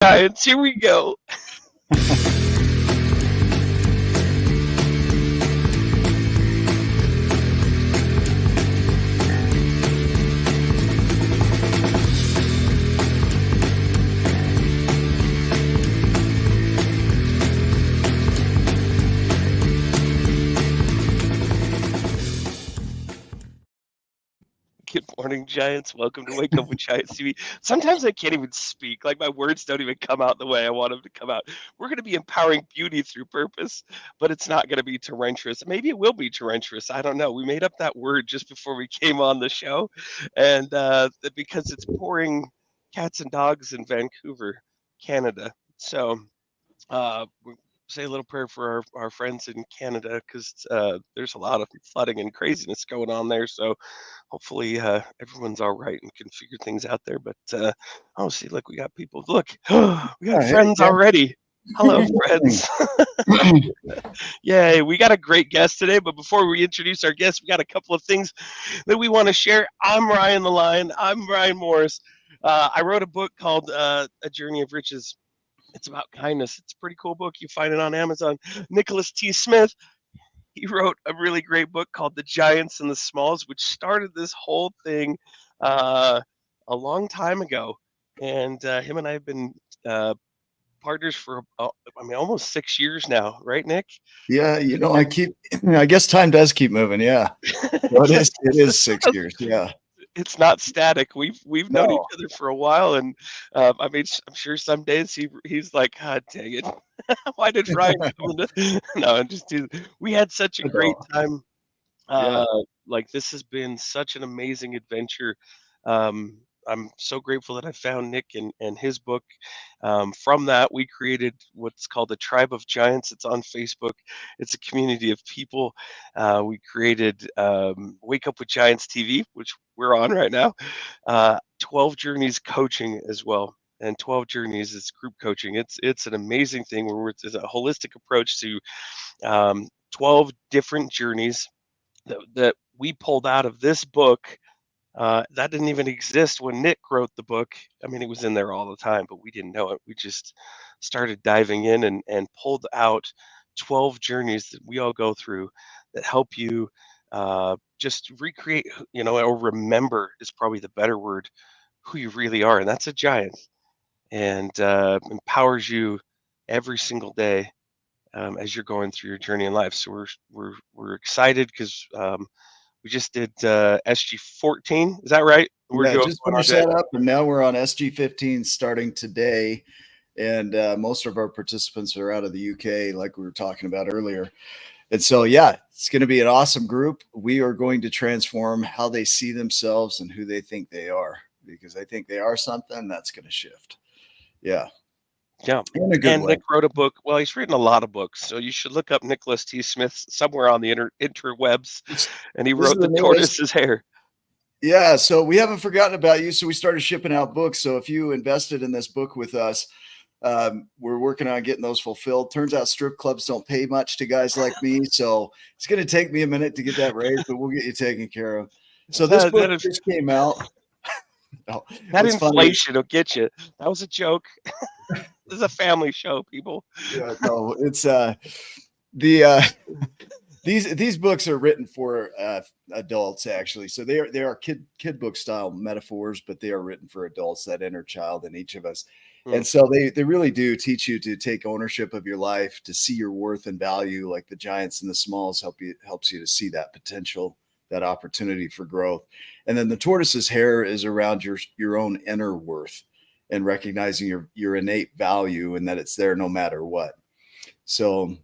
Giants, here we go. Good morning, Giants. Welcome to Wake Up with Giants TV. Sometimes I can't even speak. Like, my words don't even come out the way I want them to come out. We're going to be empowering beauty through purpose, but it's not going to be torrentious. Maybe it will be torrentious. I don't know. We made up that word just before we came on the show, and because it's pouring cats and dogs in Vancouver, Canada. So we say a little prayer for our friends in Canada, because there's a lot of flooding and craziness going on there. So hopefully everyone's all right and can figure things out there. But oh, see, look, we got people. Look, we got friends already. Hello, friends. Yay, we got a great guest today. But before we introduce our guest, we got a couple of things that we want to share. I'm Ryan the Lion. I'm Ryan Morris. I wrote a book called A Journey of Riches. It's about kindness. It's a pretty cool book. You find it on Amazon. Nicholas T. Smith, he wrote a really great book called The Giants and the Smalls, which started this whole thing a long time ago. And him and I have been partners for, almost 6 years now. Right, Nick? Yeah, I guess time does keep moving. Yeah. So it is 6 years. Yeah. It's not static. We've known each No. other for a while, and I'm sure some days he's like, God dang it, why did Ryan come into? No, I'm just teasing. We had such a great time. Yeah. Like, this has been such an amazing adventure. I'm so grateful that I found Nick and his book. From that, we created what's called the Tribe of Giants. It's on Facebook. It's a community of people. We created Wake Up with Giants TV, which we're on right now. 12 Journeys Coaching as well. And 12 Journeys is group coaching. It's an amazing thing where it's a holistic approach to 12 different journeys that we pulled out of this book. That didn't even exist when Nick wrote the book. I mean, it was in there all the time, but we didn't know it. We just started diving in and pulled out 12 journeys that we all go through that help you just recreate, or remember is probably the better word, who you really are. And that's a giant, and empowers you every single day as you're going through your journey in life. So we're excited because we just did SG14. Is that right? Yeah, just finished that up, and now we're on SG15 starting today. And most of our participants are out of the UK, like we were talking about earlier. And so, yeah, it's going to be an awesome group. We are going to transform how they see themselves and who they think they are, because I think they are something that's going to shift. Yeah. Yeah. In a good way. Nick wrote a book. Well, he's written a lot of books, so you should look up Nicholas T. Smith somewhere on the interwebs. And he wrote The Tortoise's Hair. Yeah, so we haven't forgotten about you. So we started shipping out books. So if you invested in this book with us, we're working on getting those fulfilled. Turns out strip clubs don't pay much to guys like me, so it's going to take me a minute to get that raised, but we'll get you taken care of. So this book just came out. No, that inflation will get you. That was a joke. This is a family show, people. Yeah, no, it's these books are written for adults, actually. So they are kid book style metaphors, but they are written for adults, that inner child in each of us. And so they really do teach you to take ownership of your life, to see your worth and value, like the giants and the smalls helps you to see that potential, that opportunity for growth. And then the tortoise's hair is around your own inner worth and recognizing your innate value and that it's there no matter what. So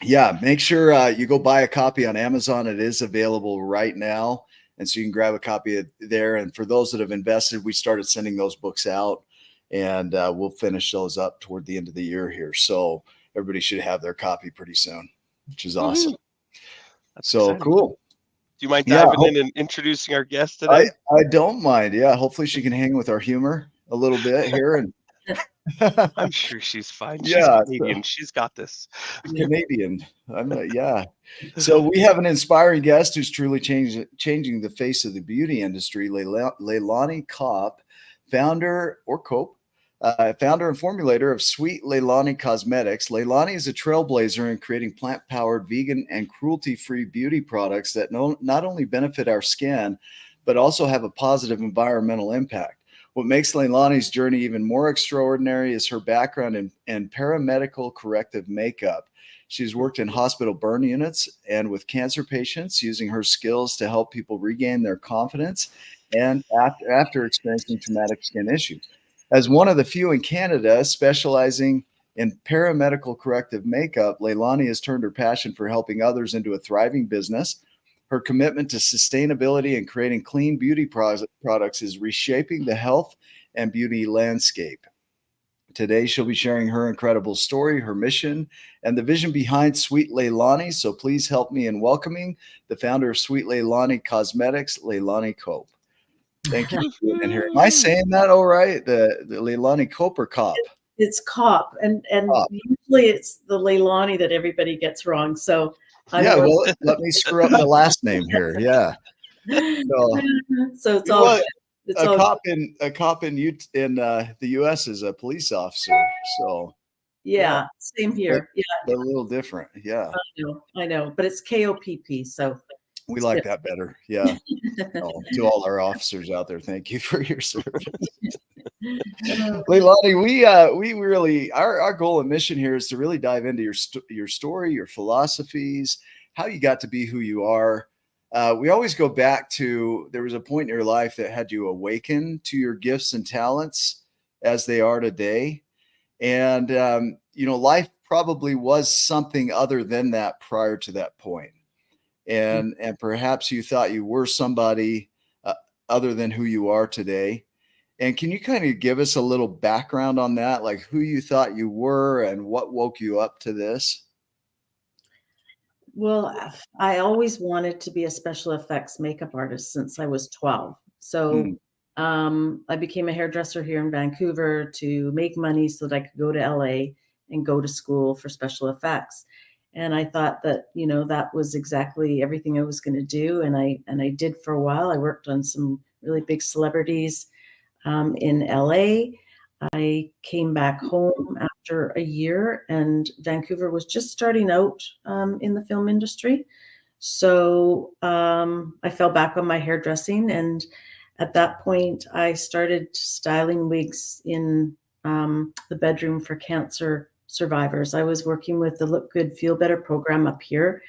yeah, make sure you go buy a copy on Amazon. It is available right now. And so you can grab a copy there. And for those that have invested, we started sending those books out, and we'll finish those up toward the end of the year here. So everybody should have their copy pretty soon, which is awesome. That's so exciting. Cool. Do you mind diving in and introducing our guest today? I don't mind. Yeah. Hopefully she can hang with our humor a little bit here. And I'm sure she's fine. She's Canadian. She's got this. Canadian. Yeah. So we have an inspiring guest who's truly changing the face of the beauty industry, LeiLani Kopp, founder or Kopp founder and formulator of Sweet LeiLani Cosmetics. LeiLani is a trailblazer in creating plant-powered, vegan, and cruelty-free beauty products that not only benefit our skin, but also have a positive environmental impact. What makes LeiLani's journey even more extraordinary is her background in paramedical corrective makeup. She's worked in hospital burn units and with cancer patients, using her skills to help people regain their confidence and after experiencing traumatic skin issues. As one of the few in Canada specializing in paramedical corrective makeup, LeiLani has turned her passion for helping others into a thriving business. Her commitment to sustainability and creating clean beauty products is reshaping the health and beauty landscape. Today, she'll be sharing her incredible story, her mission, and the vision behind Sweet LeiLani. So please help me in welcoming the founder of Sweet LeiLani Cosmetics, LeiLani Kopp. Thank you for being in here. Am I saying that all right? The LeiLani Kopp or Kopp? It's Kopp, and Kopp. usually it's the LeiLani that everybody gets wrong. So well, let me screw up the last name here. Yeah. So it's all good. It's a cop in the U.S. is a police officer. So yeah, same here. They're a little different. Yeah, I know, but it's KOPP. So we like that better. Yeah. To all our officers out there, thank you for your service. LeiLani, we really our goal and mission here is to really dive into your story, your philosophies, how you got to be who you are. We always go back to, there was a point in your life that had you awaken to your gifts and talents as they are today. And, life probably was something other than that prior to that point. And perhaps you thought you were somebody other than who you are today. And can you kind of give us a little background on that, like who you thought you were and what woke you up to this? Well, I always wanted to be a special effects makeup artist since I was 12. So I became a hairdresser here in Vancouver to make money so that I could go to LA and go to school for special effects. And I thought that, that was exactly everything I was going to do. And I did for a while. I worked on some really big celebrities in LA. I came back home after a year, and Vancouver was just starting out in the film industry. So I fell back on my hairdressing, and at that point, I started styling wigs in the bedroom for cancer survivors. I was working with the Look Good, Feel Better program up here.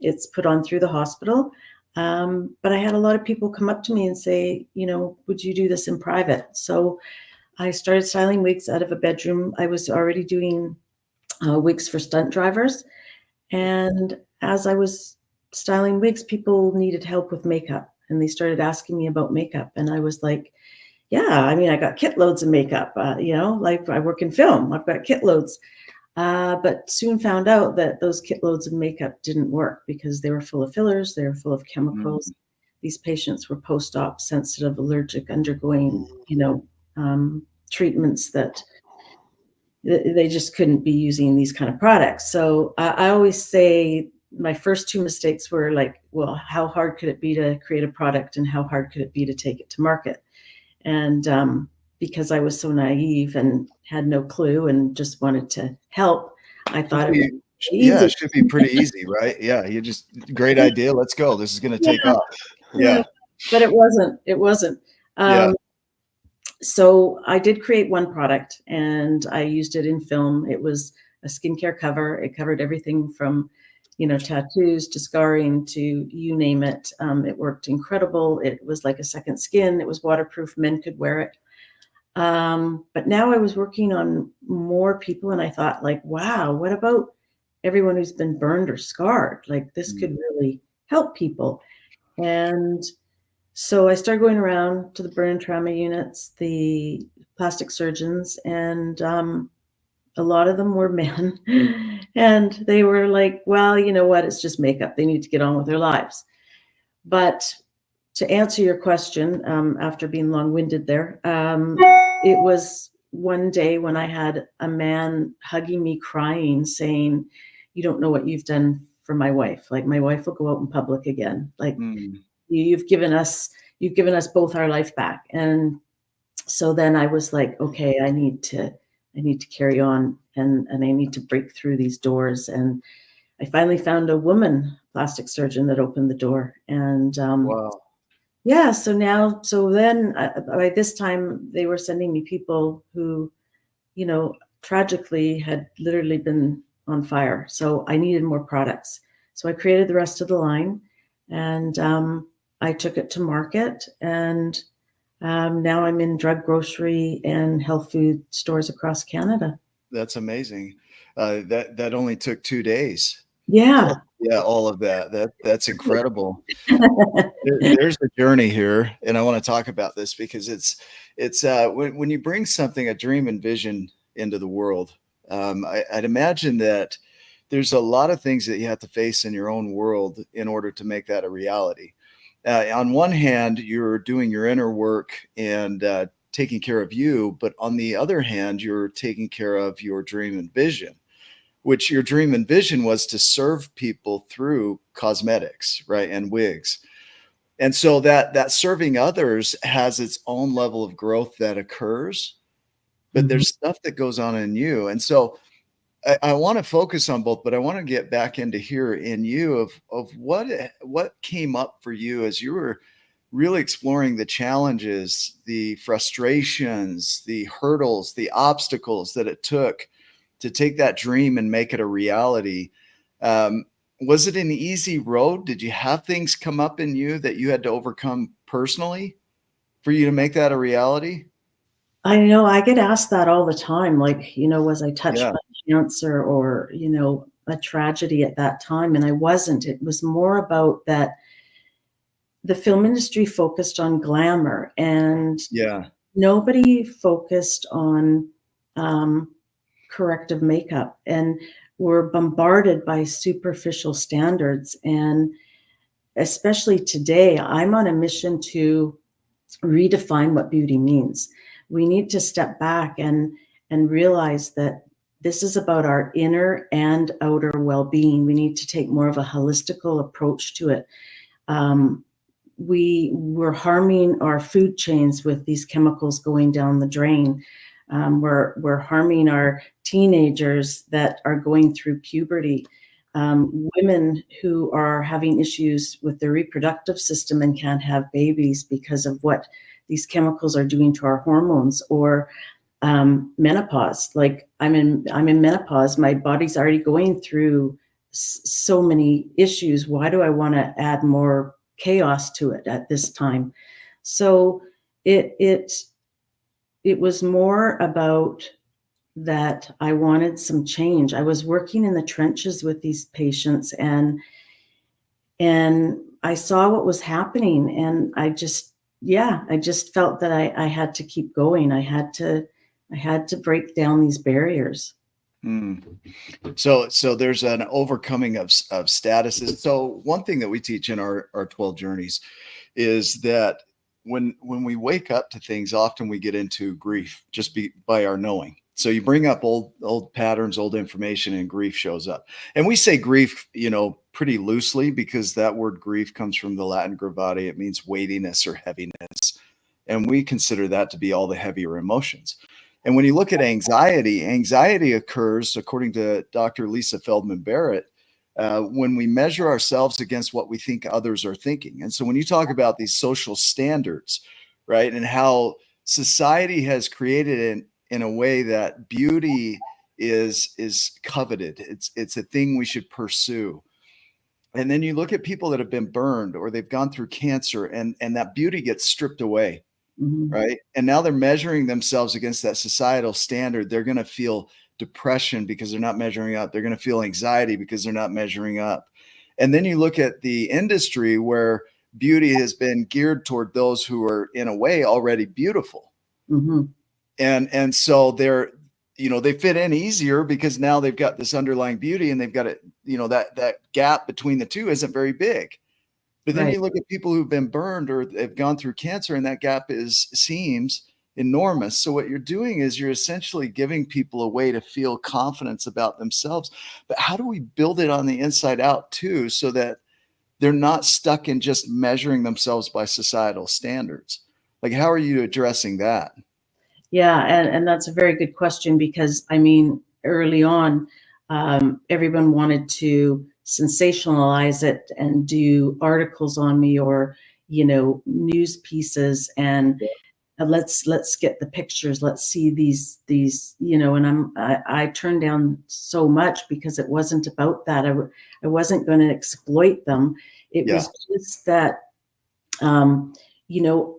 It's put on through the hospital. But I had a lot of people come up to me and say, would you do this in private? So I started styling wigs out of a bedroom. I was already doing wigs for stunt drivers. And as I was styling wigs, people needed help with makeup. And they started asking me about makeup. And I was like, yeah, I got kit loads of makeup. Like I work in film. I've got kit loads. But soon found out that those kit loads of makeup didn't work because they were full of fillers. They were full of chemicals. These patients were post-op sensitive, allergic, undergoing, treatments that they just couldn't be using these kind of products. So I always say my first two mistakes were like, well, how hard could it be to create a product and how hard could it be to take it to market? And because I was so naive and had no clue and just wanted to help, I thought it would be easy. Yeah, it should be pretty easy, right? Yeah, you just, great idea. Let's go. This is going to take off. Yeah. But it wasn't. So I did create one product and I used it in film. It was a skincare cover. It covered everything from, tattoos to scarring to you name it. It worked incredible. It was like a second skin. It was waterproof. Men could wear it. But now I was working on more people and I thought like, wow, what about everyone who's been burned or scarred? Like this could really help people. And so I started going around to the burn and trauma units, the plastic surgeons, and a lot of them were men. And they were like, well, you know what? It's just makeup. They need to get on with their lives. But to answer your question, after being long-winded there, it was one day when I had a man hugging me, crying, saying, you don't know what you've done for my wife. Like my wife will go out in public again. Like you've given us both our life back. And So then I was like, okay, I need to carry on, and I need to break through these doors. And I finally found a woman plastic surgeon that opened the door. And Wow. yeah, so then by this time they were sending me people who, tragically had literally been on fire. So I needed more products. So I created the rest of the line, and I took it to market. And now I'm in drug, grocery, and health food stores across Canada. That's amazing. That only took 2 days. Yeah. Yeah, all of that. That's incredible. There's a journey here, and I want to talk about this because it's when you bring something, a dream and vision into the world, I'd imagine that there's a lot of things that you have to face in your own world in order to make that a reality. On one hand, you're doing your inner work and taking care of you, but on the other hand, you're taking care of your dream and vision, which your dream and vision was to serve people through cosmetics, right? And wigs. And so that serving others has its own level of growth that occurs, but Mhm. there's stuff that goes on in you. And so I want to focus on both, but I want to get back into here in you of what came up for you as you were really exploring the challenges, the frustrations, the hurdles, the obstacles that it took to take that dream and make it a reality. Um, was it an easy road? Did you have things come up in you that you had to overcome personally for you to make that a reality? I know I get asked that all the time. Like, was I touched Yeah. by cancer or, a tragedy at that time? And I wasn't. It was more about that the film industry focused on glamour, and Yeah. nobody focused on um, corrective makeup. And we're bombarded by superficial standards. And especially today, I'm on a mission to redefine what beauty means. We need to step back and realize that this is about our inner and outer well-being. We need to take more of a holistical approach to it. Um, we're harming our food chains with these chemicals going down the drain. We're harming our teenagers that are going through puberty. Women who are having issues with their reproductive system and can't have babies because of what these chemicals are doing to our hormones, or menopause. Like I'm in menopause. My body's already going through so many issues. Why do I want to add more chaos to it at this time? So it was more about that I wanted some change. I was working in the trenches with these patients, and I saw what was happening, and I just felt that I had to keep going. I had to break down these barriers. Mm. So there's an overcoming of statuses. So one thing that we teach in our 12 journeys is that when we wake up to things, often we get into grief just by our knowing. So you bring up old patterns, old information, and grief shows up. And we say grief, pretty loosely because that word grief comes from the Latin gravare. It means weightiness or heaviness. And we consider that to be all the heavier emotions. And when you look at anxiety, anxiety occurs, according to Dr. Lisa Feldman Barrett, when we measure ourselves against what we think others are thinking. And so when you talk about these social standards, right, and how society has created in a way that beauty is coveted, it's a thing we should pursue. And then you look at people that have been burned or they've gone through cancer, and that beauty gets stripped away. Mhm. Right. And now they're measuring themselves against that societal standard. They're going to feel depression because they're not measuring up. They're going to feel anxiety because they're not measuring up. And then you look at the industry where beauty has been geared toward those who are, in a way, already beautiful. Mhm. And so they fit in easier because now they've got this underlying beauty, and they've got it, that gap between the two isn't very big. But then Right. you look at people who've been burned or have gone through cancer, and that gap seems enormous. So what you're doing is you're essentially giving people a way to feel confidence about themselves. But how do we build it on the inside out too, so that they're not stuck in just measuring themselves by societal standards? Like, how are you addressing that? Yeah, and that's a very good question, because I mean, early on, everyone wanted to sensationalize it and do articles on me, or news pieces, and let's get the pictures, let's see these, and I turned down so much because it wasn't about that. I wasn't going to exploit them. It Yeah. was just that, um, you know,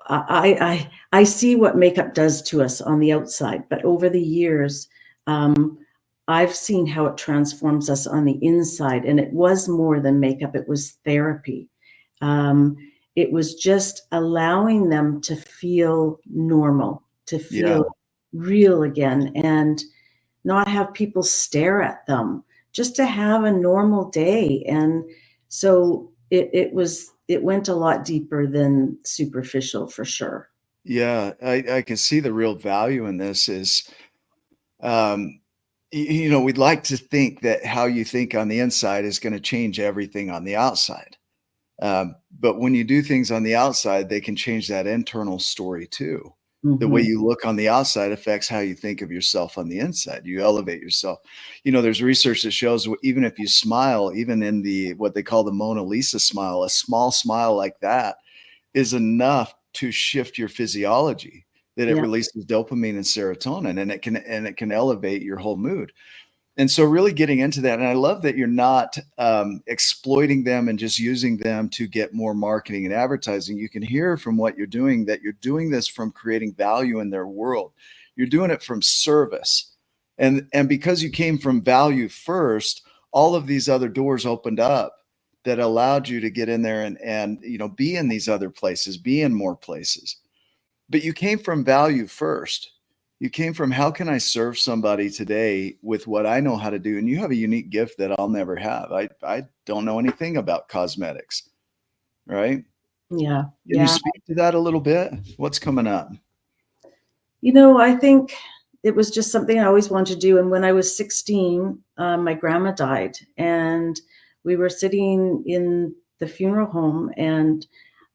I see what makeup does to us on the outside, but over the years, I've seen how it transforms us on the inside, and it was more than makeup. It was therapy. Um, it was just allowing them to feel normal, to Yeah. feel real again, and not have people stare at them, just to have a normal day. And so it went a lot deeper than superficial, for sure. Yeah. I can see the real value in this is, um, we'd like to think that how you think on the inside is going to change everything on the outside. But when you do things on the outside, they can change that internal story too. The way Hmm. you look on the outside affects how you think of yourself on the inside. You elevate yourself. There's research that shows even if you smile, even in what they call the Mona Lisa smile, a small smile like that is enough to shift your physiology, that it Yeah. releases dopamine and serotonin, and it can elevate your whole mood. And so really getting into that, and I love that you're not exploiting them and just using them to get more marketing and advertising. You can hear from what you're doing that you're doing this from creating value in their world. You're doing it from service. And because you came from value first, all of these other doors opened up that allowed you to get in there and be in these other places, be in more places. But you came from value first. You came from, how can I serve somebody today with what I know how to do? And you have a unique gift that I'll never have. I don't know anything about cosmetics, right? Yeah. Can you Yeah. speak to that a little bit? What's coming up? I think it was just something I always wanted to do. And when I was 16, my grandma died, and we were sitting in the funeral home, and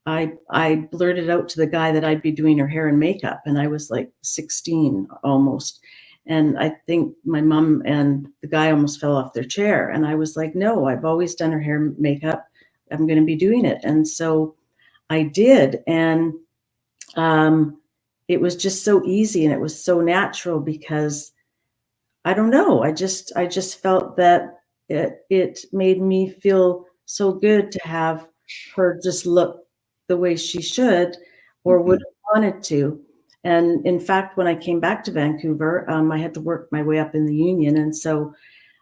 I blurted out to the guy that I'd be doing her hair and makeup, and I was like 16 almost. And I think my mom and the guy almost fell off their chair. And I was like, no, I've always done her hair and makeup. I'm going to be doing it. And so I did. And um, it was just so easy, and it was so natural, because I don't know, I just felt that it made me feel so good to have her just look the way she should, or would Mhm. have wanted to. And in fact, when I came back to Vancouver, I had to work my way up in the union, and so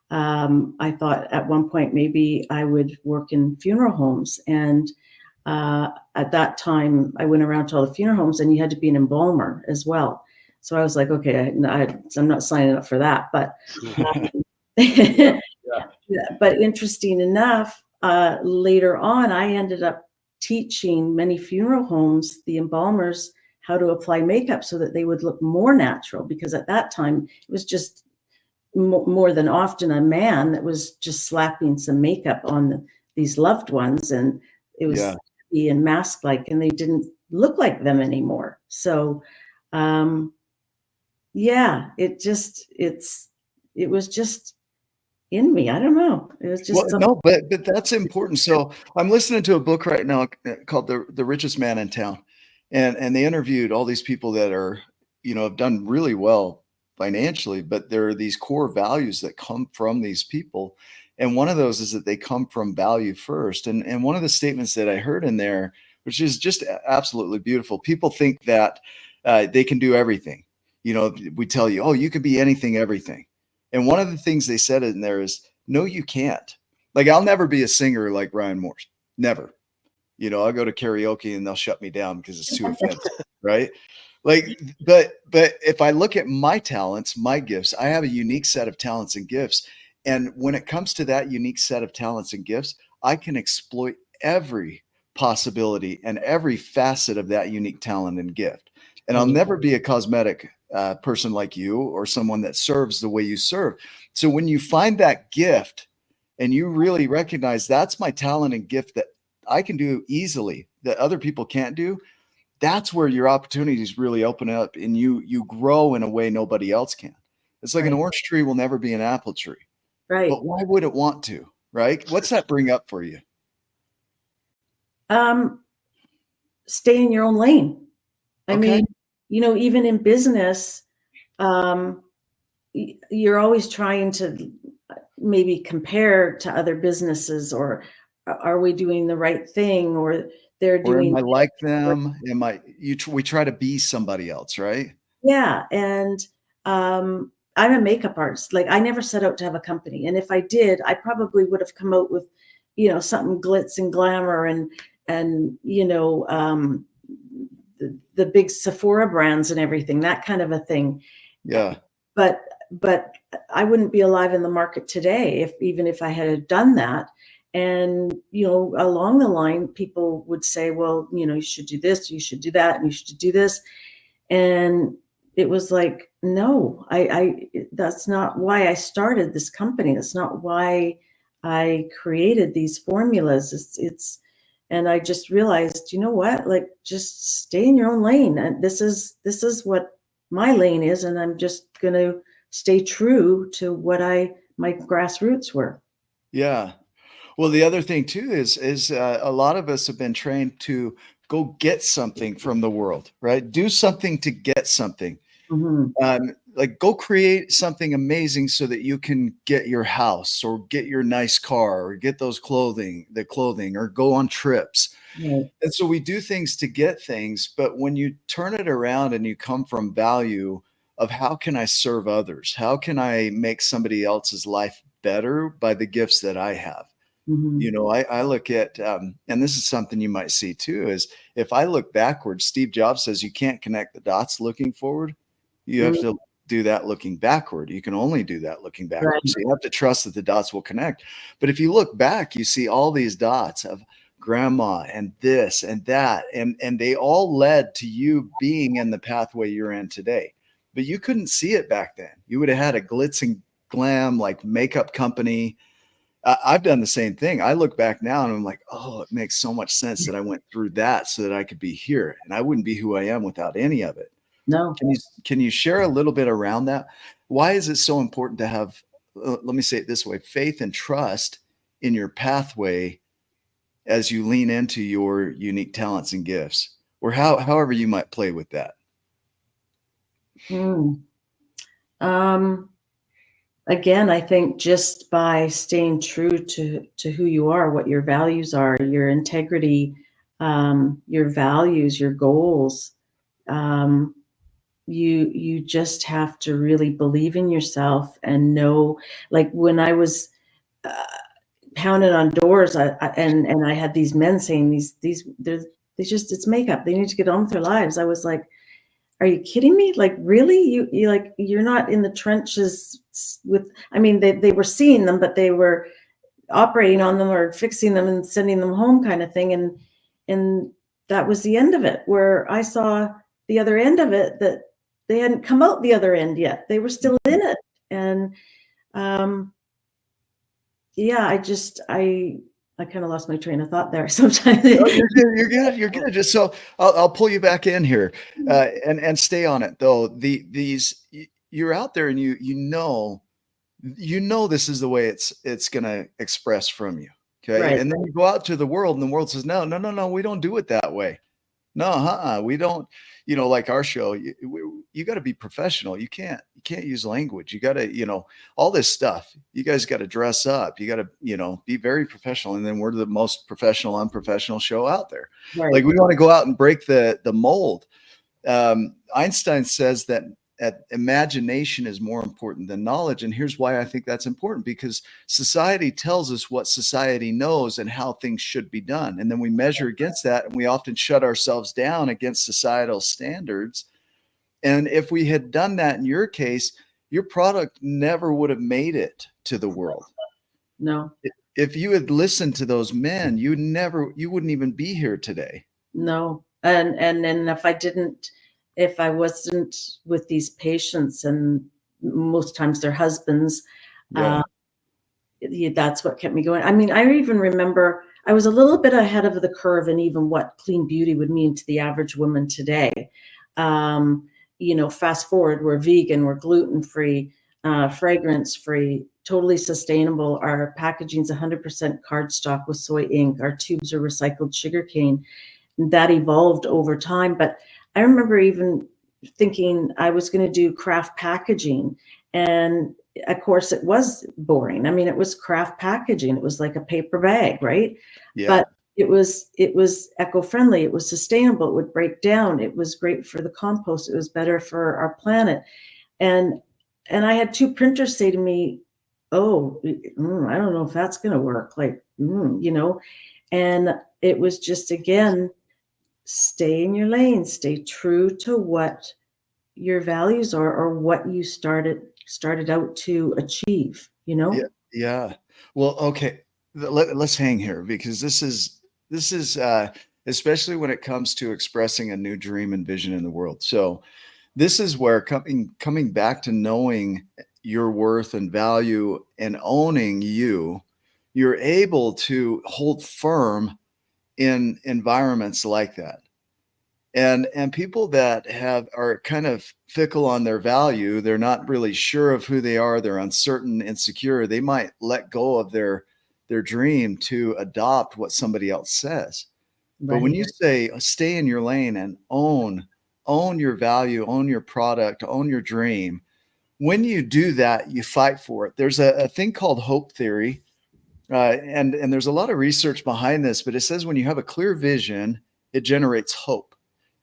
I thought at one point maybe I would work in funeral homes. And at that time, I went around to all the funeral homes, and you had to be an embalmer as well. So I was like, okay, I'm not signing up for that. But Yeah, yeah, yeah, but interesting enough, later on, I ended up teaching many funeral homes, the embalmers, how to apply makeup so that they would look more natural. Because at that time, it was just more than often a man that was just slapping some makeup on these loved ones, and it was yeah. being mask like, and they didn't look like them anymore. So um yeah, it was just in me. I don't know, it was Well, just something. no, but that's important. So I'm listening to a book right now called The Richest Man in Town, and they interviewed all these people that are have done really well financially, but there are these core values that come from these people, and one of those is that they come from value first. And one of the statements that I heard in there, which is just absolutely beautiful. People think that they can do everything. We tell you, oh, you can be anything, everything. And one of the things they said in there is, no, you can't. Like, I'll never be a singer like Ryan Morse. Never. I'll go to karaoke and they'll shut me down because it's too offensive, right? Like, but if I look at my talents, my gifts, I have a unique set of talents and gifts. And when it comes to that unique set of talents and gifts, I can exploit every possibility and every facet of that unique talent and gift. And I'll Totally. never be a cosmetic person like you, or someone that serves the way you serve. So when you find that gift and you really recognize that's my talent and gift that I can do easily, that other people can't do, that's where your opportunities really open up, and you grow in a way nobody else can. It's like an Right. orange tree will never be an apple tree, Right. but why would it want to, right? What's that bring up for you? Stay in your own lane. I Okay. mean, even in business, um, you're always trying to maybe compare to other businesses, or are we doing the right thing, or they're Or am doing I like this, or them? We try to be somebody else, right? yeah. And I'm a makeup artist. Like, I never set out to have a company, and if I did, I probably would have come out with something glitz and glamour, and the big Sephora brands and everything, that kind of a thing. Yeah. But but I wouldn't be alive in the market today if I had done that. And along the line, people would say, well, you should do this, you should do that, and you should do this. And it was like, no, that's not why I started this company. That's not why I created these formulas. And I just realized, you know what, like, just stay in your own lane. And this is what my lane is. And I'm just going to stay true to what my grassroots were. Yeah. Well, the other thing too is a lot of us have been trained to go get something from the world, right? Do something to get something. Mm-hmm. Like go create something amazing so that you can get your house or get your nice car or get the clothing, or go on trips. Right. And so we do things to get things, but when you turn it around and you come from value of how can I serve others? How can I make somebody else's life better by the gifts that I have? Mm-hmm. I look at, and this is something you might see too, is if I look backwards, Steve Jobs says you can't connect the dots looking forward. You have Mm-hmm. to do that looking backward. You can only do that looking backwards. Right. So you have to trust that the dots will connect. But if you look back, you see all these dots of grandma and this and that, and they all led to you being in the pathway you're in today. But you couldn't see it back then. You would have had a glitz and glam like makeup company. I've done the same thing. I look back now and I'm like, oh, it makes so much sense that I went through that so that I could be here, and I wouldn't be who I am without any of it. No. Can you share a little bit around that? Why is it so important to have, let me say it this way, faith and trust in your pathway as you lean into your unique talents and gifts, or however you might play with that? Mm. Again, I think just by staying true to who you are, what your values are, your integrity, your values, your goals, you just have to really believe in yourself and know. Like, when I was pounded on doors, and I had these men saying it's makeup. They need to get on with their lives. I was like, are you kidding me? Like, really? You like, you're not in the trenches with, I mean, they were seeing them, but they were operating on them or fixing them and sending them home, kind of thing. And that was the end of it, where I saw the other end of it, that they hadn't come out the other end yet. They were still in it. And yeah, I kind of lost my train of thought there sometimes. No, you're good. You're good. You're good. Just so I'll pull you back in here, and stay on it though. You're out there, and you know this is the way it's going to express from you. Okay, Right. and then you go out to the world, and the world says, no, no, no, no, we don't do it that way. No, we don't. Like our show, you got to be professional. You can't use language. You got to, all this stuff. You guys got to dress up. You got to, be very professional. And then we're the most professional, unprofessional show out there. Right. Like, we want to go out and break the mold. Einstein says that imagination is more important than knowledge. And here's why I think that's important: because society tells us what society knows and how things should be done. And then we measure against that, and we often shut ourselves down against societal standards. And if we had done that in your case, your product never would have made it to the world. No. If you had listened to those men, you wouldn't even be here today. No. And if I wasn't with these patients, and most times their husbands, Yeah. that's what kept me going. I mean, I even remember I was a little bit ahead of the curve in even what clean beauty would mean to the average woman today. Fast forward, we're vegan, we're gluten-free, fragrance-free, totally sustainable. Our packaging's 100% cardstock with soy ink. Our tubes are recycled sugarcane. That evolved over time. But I remember even thinking I was going to do craft packaging. And of course, it was boring. I mean, it was craft packaging. It was like a paper bag, right? Yeah. But it was eco-friendly. It was sustainable. It would break down. It was great for the compost. It was better for our planet. And I had two printers say to me, "Oh, I don't know if that's going to work." And it was just, again, stay in your lane, stay true to what your values are or what you started out to achieve, Yeah. Yeah. Well, okay. Let's hang here, because this is especially when it comes to expressing a new dream and vision in the world. So this is where coming back to knowing your worth and value and owning you're able to hold firm in environments like that. And people that are kind of fickle on their value, they're not really sure of who they are, they're uncertain, insecure, they might let go of their dream to adopt what somebody else says. But when Right. you say stay in your lane and own your value, own your product, own your dream, when you do that, you fight for it. There's a thing called hope theory, and there's a lot of research behind this, but it says when you have a clear vision, it generates hope.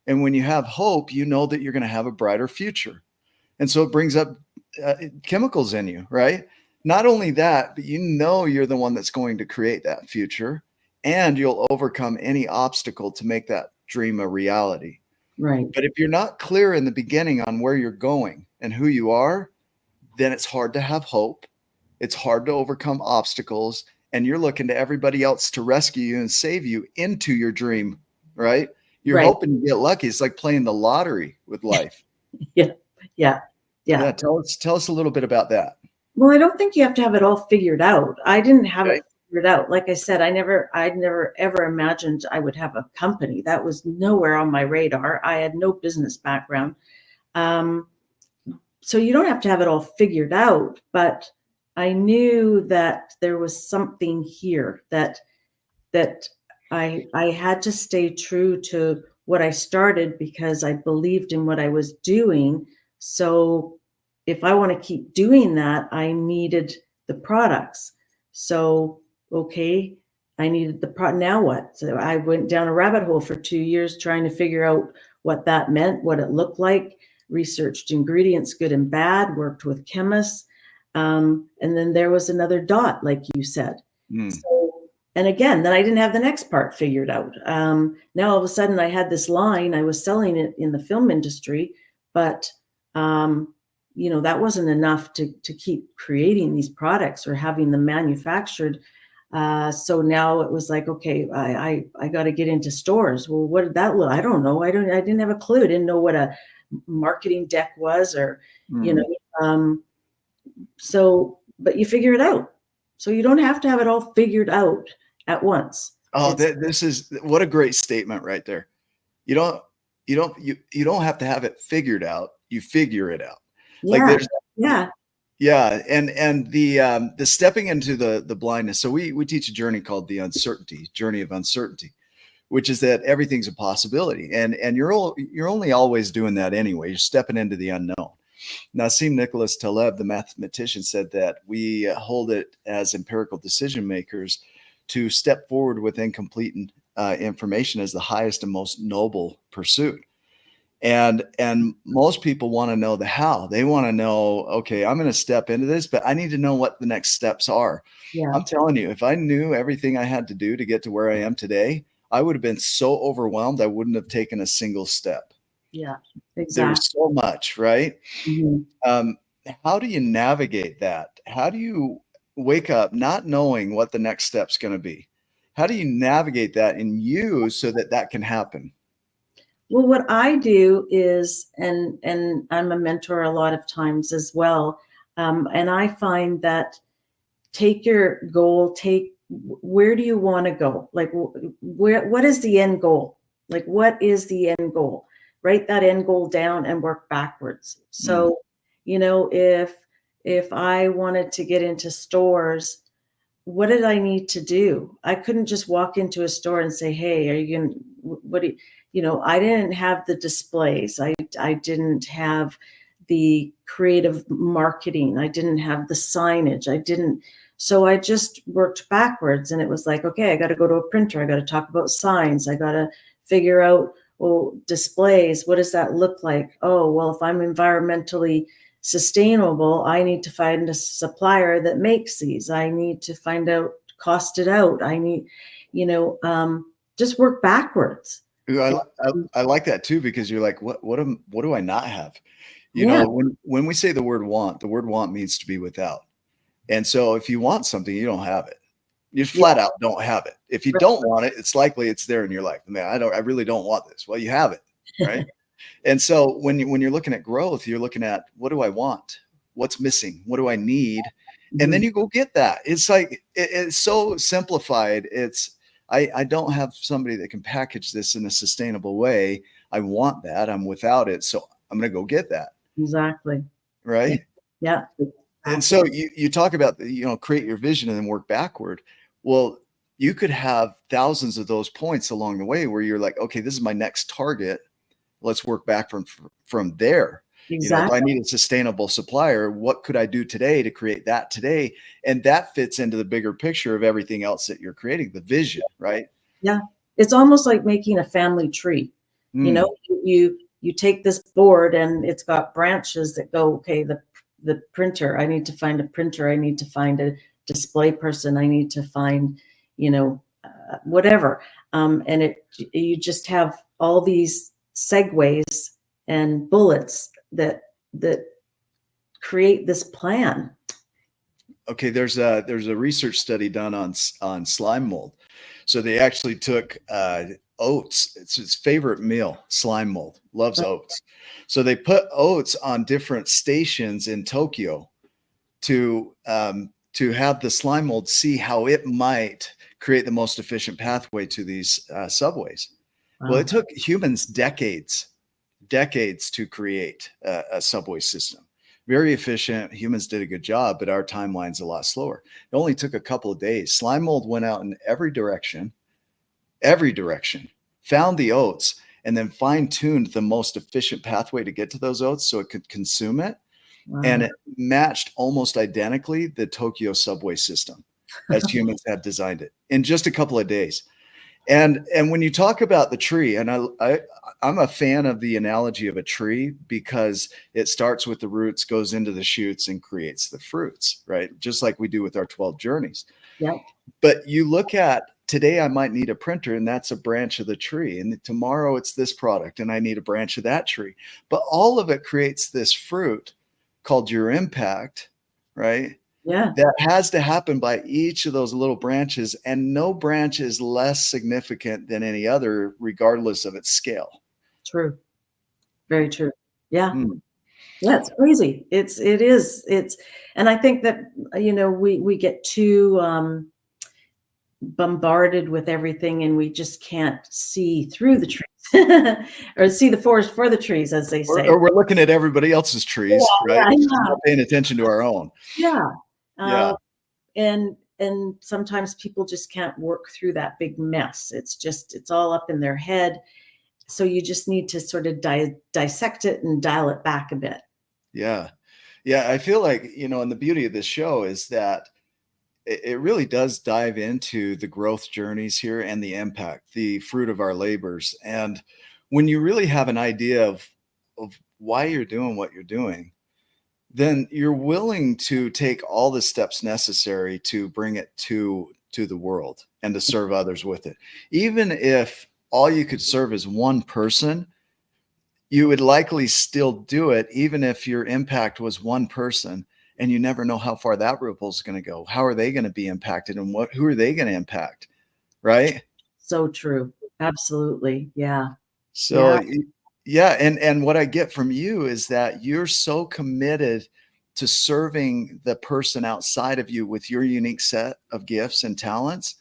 And when you have hope, you know that you're going to have a brighter future. And so it brings up chemicals in you, right? Not only that, but you know you're the one that's going to create that future, and you'll overcome any obstacle to make that dream a reality. Right. But if you're not clear in the beginning on where you're going and who you are, then it's hard to have hope. It's hard to overcome obstacles, and you're looking to everybody else to rescue you and save you into your dream, right? You're Right. hoping to get lucky. It's like playing the lottery with life. Yeah. Yeah. Yeah. Tell us a little bit about that. Well, I don't think you have to have it all figured out. I didn't have Okay. it figured out. Like I said, I'd never ever imagined I would have a company. That was nowhere on my radar. I had no business background. So you don't have to have it all figured out, but I knew that there was something here that I had to stay true to what I started, because I believed in what I was doing. So if I want to keep doing that, I needed the products. So, okay, I needed the product. Now what? So I went down a rabbit hole for 2 years trying to figure out what that meant, what it looked like, researched ingredients, good and bad, worked with chemists. And then there was another dot, like you said. So, and again, then I didn't have the next part figured out. Now all of a sudden I had this line, I was selling it in the film industry, but that wasn't enough to keep creating these products or having them manufactured. So now it was like, okay, I got to get into stores. Well, what did that look? I don't know. I didn't have a clue. I didn't know what a marketing deck was, or so, but you figure it out. So you don't have to have it all figured out at once. Oh, this is what a great statement right there. You don't have to have it figured out. You figure it out. Yeah. Like there's yeah. And the stepping into the blindness. So we teach a journey called the journey of uncertainty, which is that everything's a possibility, and you're only always doing that anyway. You're stepping into the unknown. Nassim Nicholas Taleb, the mathematician, said that we hold it as empirical decision makers to step forward with incomplete information as the highest and most noble pursuit. And most people want to know the how. They want to know, okay, I'm going to step into this, but I need to know what the next steps are. Yeah. I'm telling you, if I knew everything I had to do to get to where I am today, I would have been so overwhelmed, I wouldn't have taken a single step. Yeah, exactly. There's so much, right? Mm-hmm. How do you navigate that? How do you wake up not knowing what the next step's going to be? How do you navigate that in you so that can happen? Well, what I do is, and I'm a mentor a lot of times as well, and I find that take your goal, take where do you want to go? Like, what is the end goal? Like, what is the end goal? Write that end goal down and work backwards. So, if I wanted to get into stores, what did I need to do? I couldn't just walk into a store and say, "Hey, are you going? What do you?" I didn't have the displays. I didn't have the creative marketing. I didn't have the signage. I didn't. So I just worked backwards, and it was like, okay, I got to go to a printer. I got to talk about signs. I got to figure out, well, displays. What does that look like? Oh, well, if I'm environmentally sustainable, I need to find a supplier that makes these. I need to find out, cost it out. I need, just work backwards. Ooh, I like that too, because you're like, what do I not have? Yeah. When we say the word want means to be without. And so if you want something, you don't have it. You flat out don't have it. If you don't want it, it's likely it's there in your life. Man, I really don't want this. Well, you have it, right? And so when you're looking at growth, you're looking at, what do I want? What's missing? What do I need? And then you go get that. It's like, it's so simplified. I don't have somebody that can package this in a sustainable way. I want that. I'm without it. So I'm going to go get that. Exactly. Right. Yeah. And so you talk about, create your vision and then work backward. Well, you could have thousands of those points along the way where you're like, okay, this is my next target. Let's work back from there. Exactly. If I need a sustainable supplier, what could I do today to create that today? And that fits into the bigger picture of everything else that you're creating, the vision, right? Yeah. It's almost like making a family tree. You take this board and it's got branches that go, okay, the printer, I need to find a printer. I need to find a display person. I need to find, whatever. And you just have all these segues and bullets that create this plan. Okay, there's a research study done on slime mold. So they actually took oats. It's his favorite meal, slime mold. Loves oats. So they put oats on different stations in Tokyo to have the slime mold see how it might create the most efficient pathway to these subways. Wow. Well, it took humans decades to create a subway system. Very efficient. Humans did a good job, but our timeline's a lot slower. It only took a couple of days. Slime mold went out in every direction, found the oats, and then fine-tuned the most efficient pathway to get to those oats so it could consume it. Wow. And it matched almost identically the Tokyo subway system as humans had designed it in just a couple of days. And when you talk about the tree, and I'm a fan of the analogy of a tree because it starts with the roots, goes into the shoots, and creates the fruits, right? Just like we do with our 12 journeys. Yeah. But you look at today, I might need a printer, and that's a branch of the tree. And tomorrow it's this product, and I need a branch of that tree. But all of it creates this fruit called your impact, right? Yeah. That has to happen by each of those little branches, and no branch is less significant than any other, regardless of its scale. True. Very true. Yeah. Yeah, it's crazy. It is. And I think that, we get too bombarded with everything, and we just can't see through the trees or see the forest for the trees, as they say. Or we're looking at everybody else's trees, right? Yeah. Not paying attention to our own. Yeah. Yeah. And sometimes people just can't work through that big mess. It's all up in their head. So you just need to sort of dissect it and dial it back a bit. Yeah. Yeah. I feel like, and the beauty of this show is that it really does dive into the growth journeys here and the impact, the fruit of our labors. And when you really have an idea of why you're doing what you're doing, then you're willing to take all the steps necessary to bring it to the world and to serve others with it. Even if all you could serve is one person, you would likely still do it, even if your impact was one person, and you never know how far that ripple is going to go. How are they going to be impacted, and who are they going to impact? Right? So true. Absolutely. Yeah. So yeah. And what I get from you is that you're so committed to serving the person outside of you with your unique set of gifts and talents,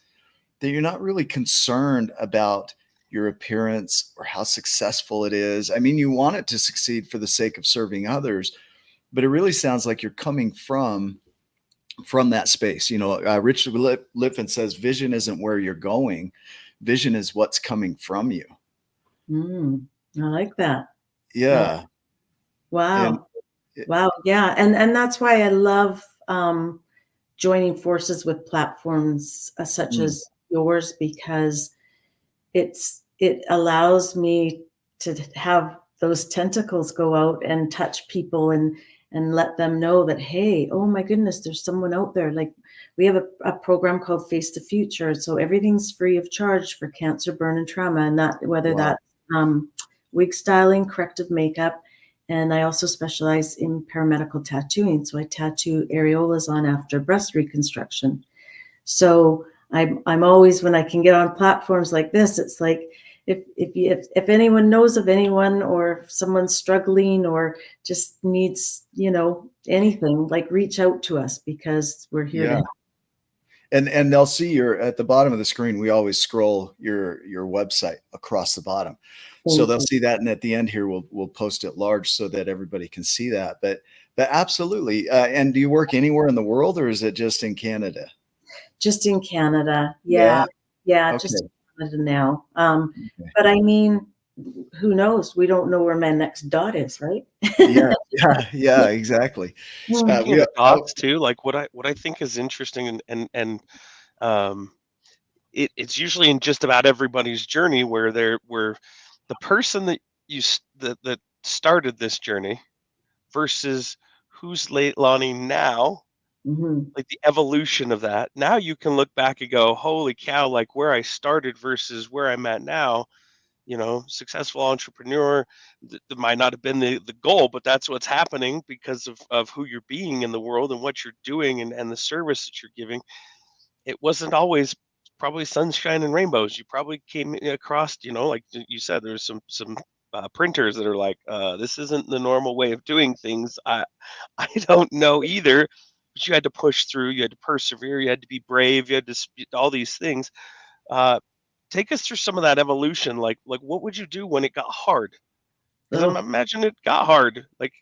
that you're not really concerned about your appearance or how successful it is. I mean, you want it to succeed for the sake of serving others, but it really sounds like you're coming from that space. You know, Richard Litvin says, vision isn't where you're going. Vision is what's coming from you. I like that. Yeah. Wow. Wow. Yeah. And that's why I love joining forces with platforms such as yours, because it allows me to have those tentacles go out and touch people and let them know that, hey, oh my goodness, there's someone out there. Like, we have a program called Face the Future. So everything's free of charge for cancer, burn, and trauma, and that whether that's wig styling, corrective makeup. And I also specialize in paramedical tattooing. So I tattoo areolas on after breast reconstruction. So I'm always, when I can get on platforms like this, it's like, if anyone knows of anyone, or if someone's struggling or just needs, you know, anything, like, reach out to us, because we're here to help. And they'll see at the bottom of the screen, we always scroll your website across the bottom. So they'll see that. And at the end here, we'll post it large so that everybody can see that. But absolutely. And do you work anywhere in the world, or is it just in Canada? Just in Canada. Yeah. Okay. Just in Canada now. But I mean, who knows? We don't know where my next dot is, right? Yeah, exactly. Speaking of dots too, like what I think is interesting, and it's usually in just about everybody's journey where the person that started this journey versus who's LeiLani now, like the evolution of that. Now you can look back and go, holy cow, like where I started versus where I'm at now. You know, successful entrepreneur, that might not have been the goal, but that's what's happening because of who you're being in the world and what you're doing and the service that you're giving. It wasn't always probably sunshine and rainbows. You probably came across, you know, like you said, there's some printers that are like, this isn't the normal way of doing things. I don't know either, but you had to push through, you had to persevere, you had to be brave, you had to all these things. Take us through some of that evolution. Like what would you do when it got hard? Because I imagine it got hard. Like,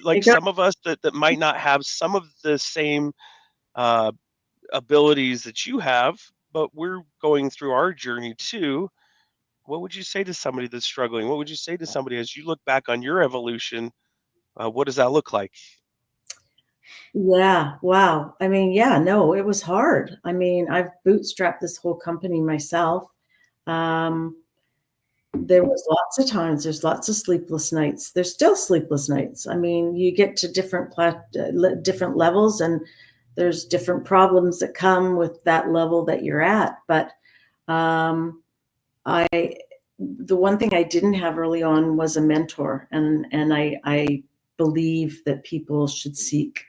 like some of us that might not have some of the same abilities that you have, but we're going through our journey too. What would you say to somebody that's struggling? What would you say to somebody as you look back on your evolution? What does that look like? Yeah. Wow. I mean, no, it was hard. I mean, I've bootstrapped this whole company myself. There was lots of times, there's lots of sleepless nights. There's still sleepless nights. I mean, you get to different levels, and there's different problems that come with that level that you're at. But the one thing I didn't have early on was a mentor. And I believe that people should seek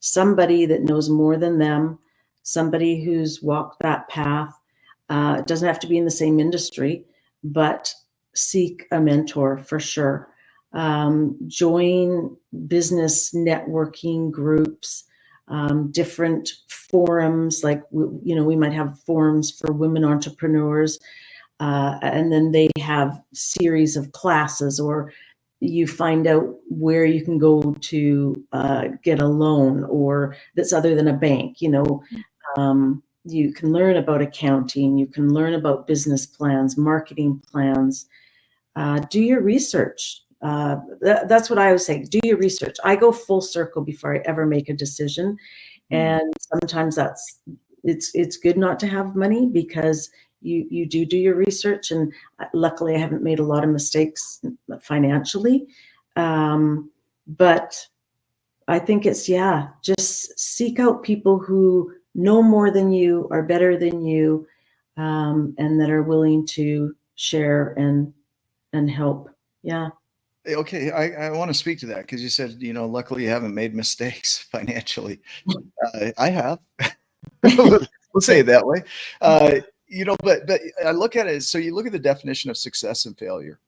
somebody that knows more than them, somebody who's walked that path. It doesn't have to be in the same industry, but seek a mentor for sure. Join business networking groups, different forums, like, we might have forums for women entrepreneurs, and then they have series of classes, or you find out where you can go to get a loan, or that's other than a bank. You can learn about accounting, you can learn about business plans, marketing plans. Do your research. That's what I always say. Do your research. I go full circle before I ever make a decision. And sometimes it's good not to have money, because you do your research. And luckily I haven't made a lot of mistakes financially. But I think it's, just seek out people who know more than you, are better than you, and that are willing to share and help. Yeah. Okay. I want to speak to that, because you said, luckily you haven't made mistakes financially. I have. We'll say it that way. But I look at it. So you look at the definition of success and failure.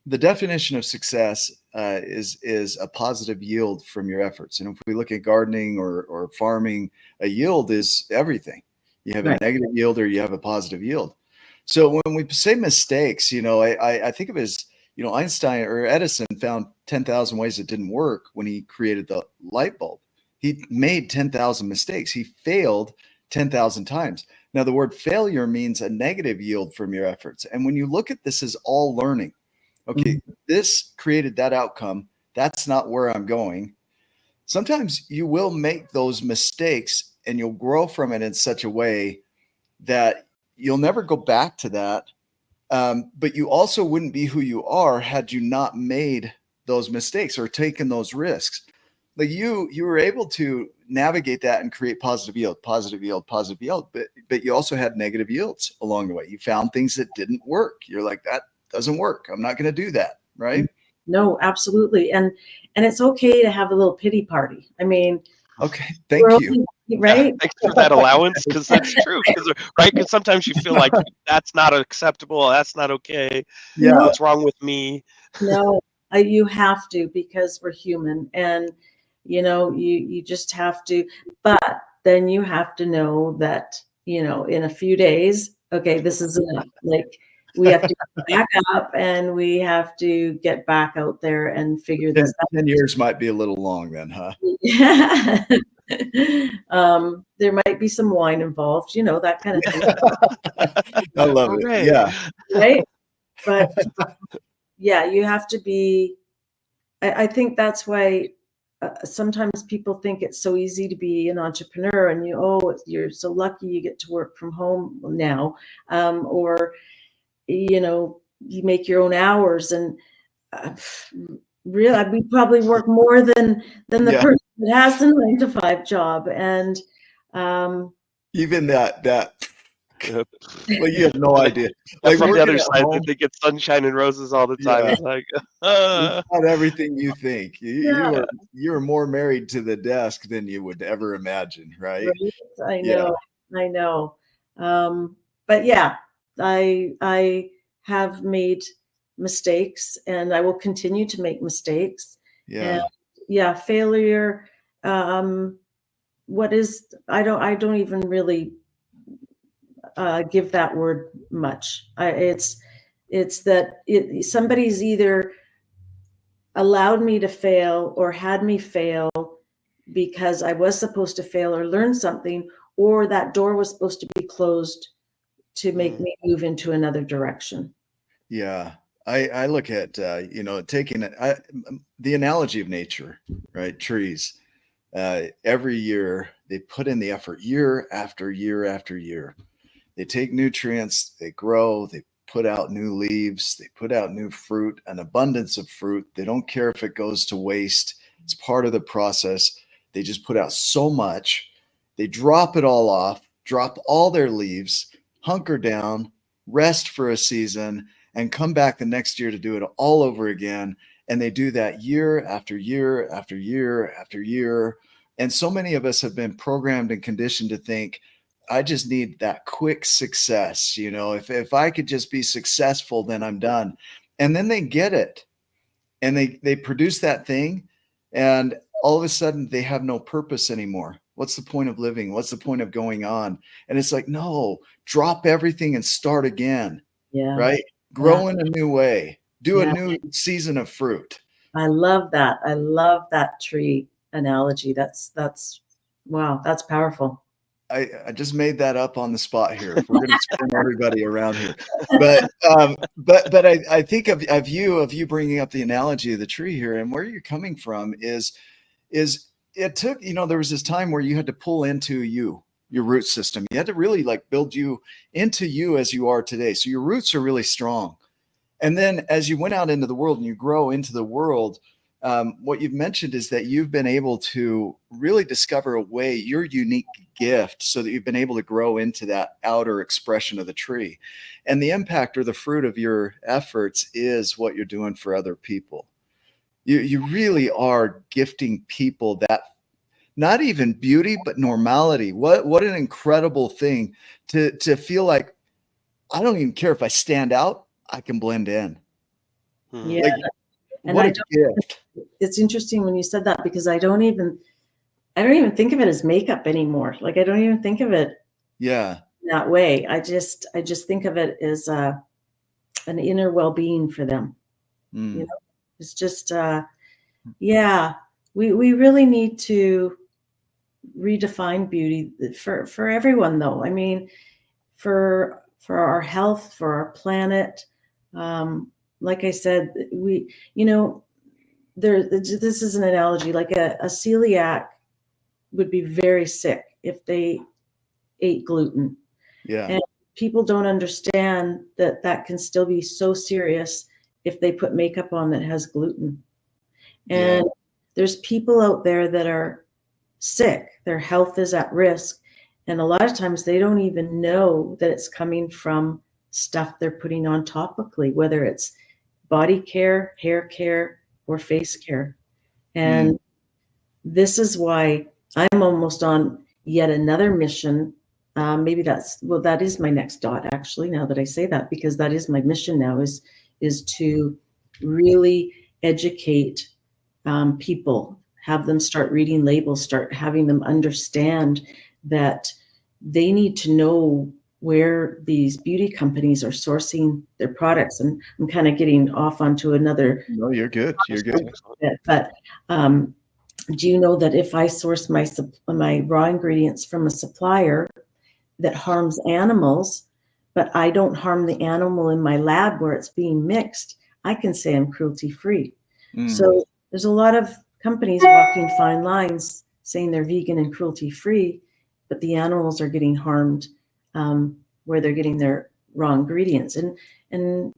the definition of success is a positive yield from your efforts. And if we look at gardening or farming, a yield is everything. You have a Right. negative yield or you have a positive yield. So when we say mistakes, I think of it as, Einstein or Edison found 10,000 ways it didn't work when he created the light bulb. He made 10,000 mistakes. He failed 10,000 times. Now, the word failure means a negative yield from your efforts. And when you look at this as all learning, okay, this created that outcome. That's not where I'm going. Sometimes you will make those mistakes and you'll grow from it in such a way that you'll never go back to that. But you also wouldn't be who you are had you not made those mistakes or taken those risks. Like you were able to navigate that and create positive yield, but you also had negative yields along the way. You found things that didn't work. You're like, that doesn't work. I'm not going to do that. Right. No, absolutely. And it's okay to have a little pity party. I mean, okay. Thank you. Right. Thanks for that allowance. Cause that's true. Right. Cause sometimes you feel like that's not acceptable. That's not okay. Yeah. What's wrong with me? No, you have to, because we're human, and you just have to, but then you have to know that, in a few days, okay, this is enough. Like, we have to get back up and we have to get back out there and figure this out. 10 years might be a little long then, huh? Yeah. There might be some wine involved, that kind of thing. I love it. Hooray. Yeah. Right. But yeah, you have to be, I think that's why sometimes people think it's so easy to be an entrepreneur, and you're so lucky you get to work from home now, or you make your own hours, and really we probably work more than the person that has the 9-to-5 job, and even that well, you have no idea. Like, from the other side, they get sunshine and roses all the time. It's like, it's not everything you think. You're more married to the desk than you would ever imagine, right? I know. But yeah, I have made mistakes, and I will continue to make mistakes. And failure. What is? I don't even really give that word much. It's that somebody's either allowed me to fail or had me fail because I was supposed to fail or learn something, or that door was supposed to be closed to make me move into another direction. Yeah. I look at, taking the analogy of nature, right? Trees, every year they put in the effort, year after year after year. They take nutrients, they grow, they put out new leaves, they put out new fruit, an abundance of fruit. They don't care if it goes to waste. It's part of the process. They just put out so much. They drop it all off, drop all their leaves, hunker down, rest for a season, and come back the next year to do it all over again. And they do that year after year after year after year. And so many of us have been programmed and conditioned to think, I just need that quick success. If I could just be successful, then I'm done. And then they get it and they produce that thing, and all of a sudden they have no purpose anymore. What's the point of living? What's the point of going on? And it's like, no, drop everything and start again. Yeah. Right. Grow in a new way. Do a new season of fruit. I love that. I love that tree analogy. That's wow. That's powerful. I just made that up on the spot here. We're going to spin everybody around here, but I think of you bringing up the analogy of the tree here, and where you're coming from is it took, there was this time where you had to pull into your root system. You had to really build you into you as you are today. So your roots are really strong. And then as you went out into the world and you grow into the world, what you've mentioned is that you've been able to really discover a way, your unique gift, so that you've been able to grow into that outer expression of the tree. And the impact or the fruit of your efforts is what you're doing for other people. You really are gifting people that, not even beauty, but normality. What an incredible thing to feel like, I don't even care if I stand out, I can blend in. Yeah. Like, And what a gift. it's interesting when you said that, because I don't even think of it as makeup anymore. Like, I don't even think of it that way. I just think of it as an inner well-being for them. You know, it's just we really need to redefine beauty for everyone, though. I mean, for our health, for our planet. Like I said, this is an analogy. Like a celiac would be very sick if they ate gluten. Yeah. And people don't understand that can still be so serious if they put makeup on that has gluten. And there's people out there that are sick, their health is at risk. And a lot of times they don't even know that it's coming from stuff they're putting on topically, whether it's body care, hair care, or face care. And this is why I'm almost on yet another mission. Maybe that is my next dot, actually, now that I say that, because that is my mission now, is to really educate people, have them start reading labels, start having them understand that they need to know where these beauty companies are sourcing their products. And I'm kind of getting off onto another. No, you're good. You're good. But do you know that if I source my raw ingredients from a supplier that harms animals, but I don't harm the animal in my lab where it's being mixed, I can say I'm cruelty-free. So there's a lot of companies walking fine lines saying they're vegan and cruelty-free, but the animals are getting harmed where they're getting their raw ingredients. And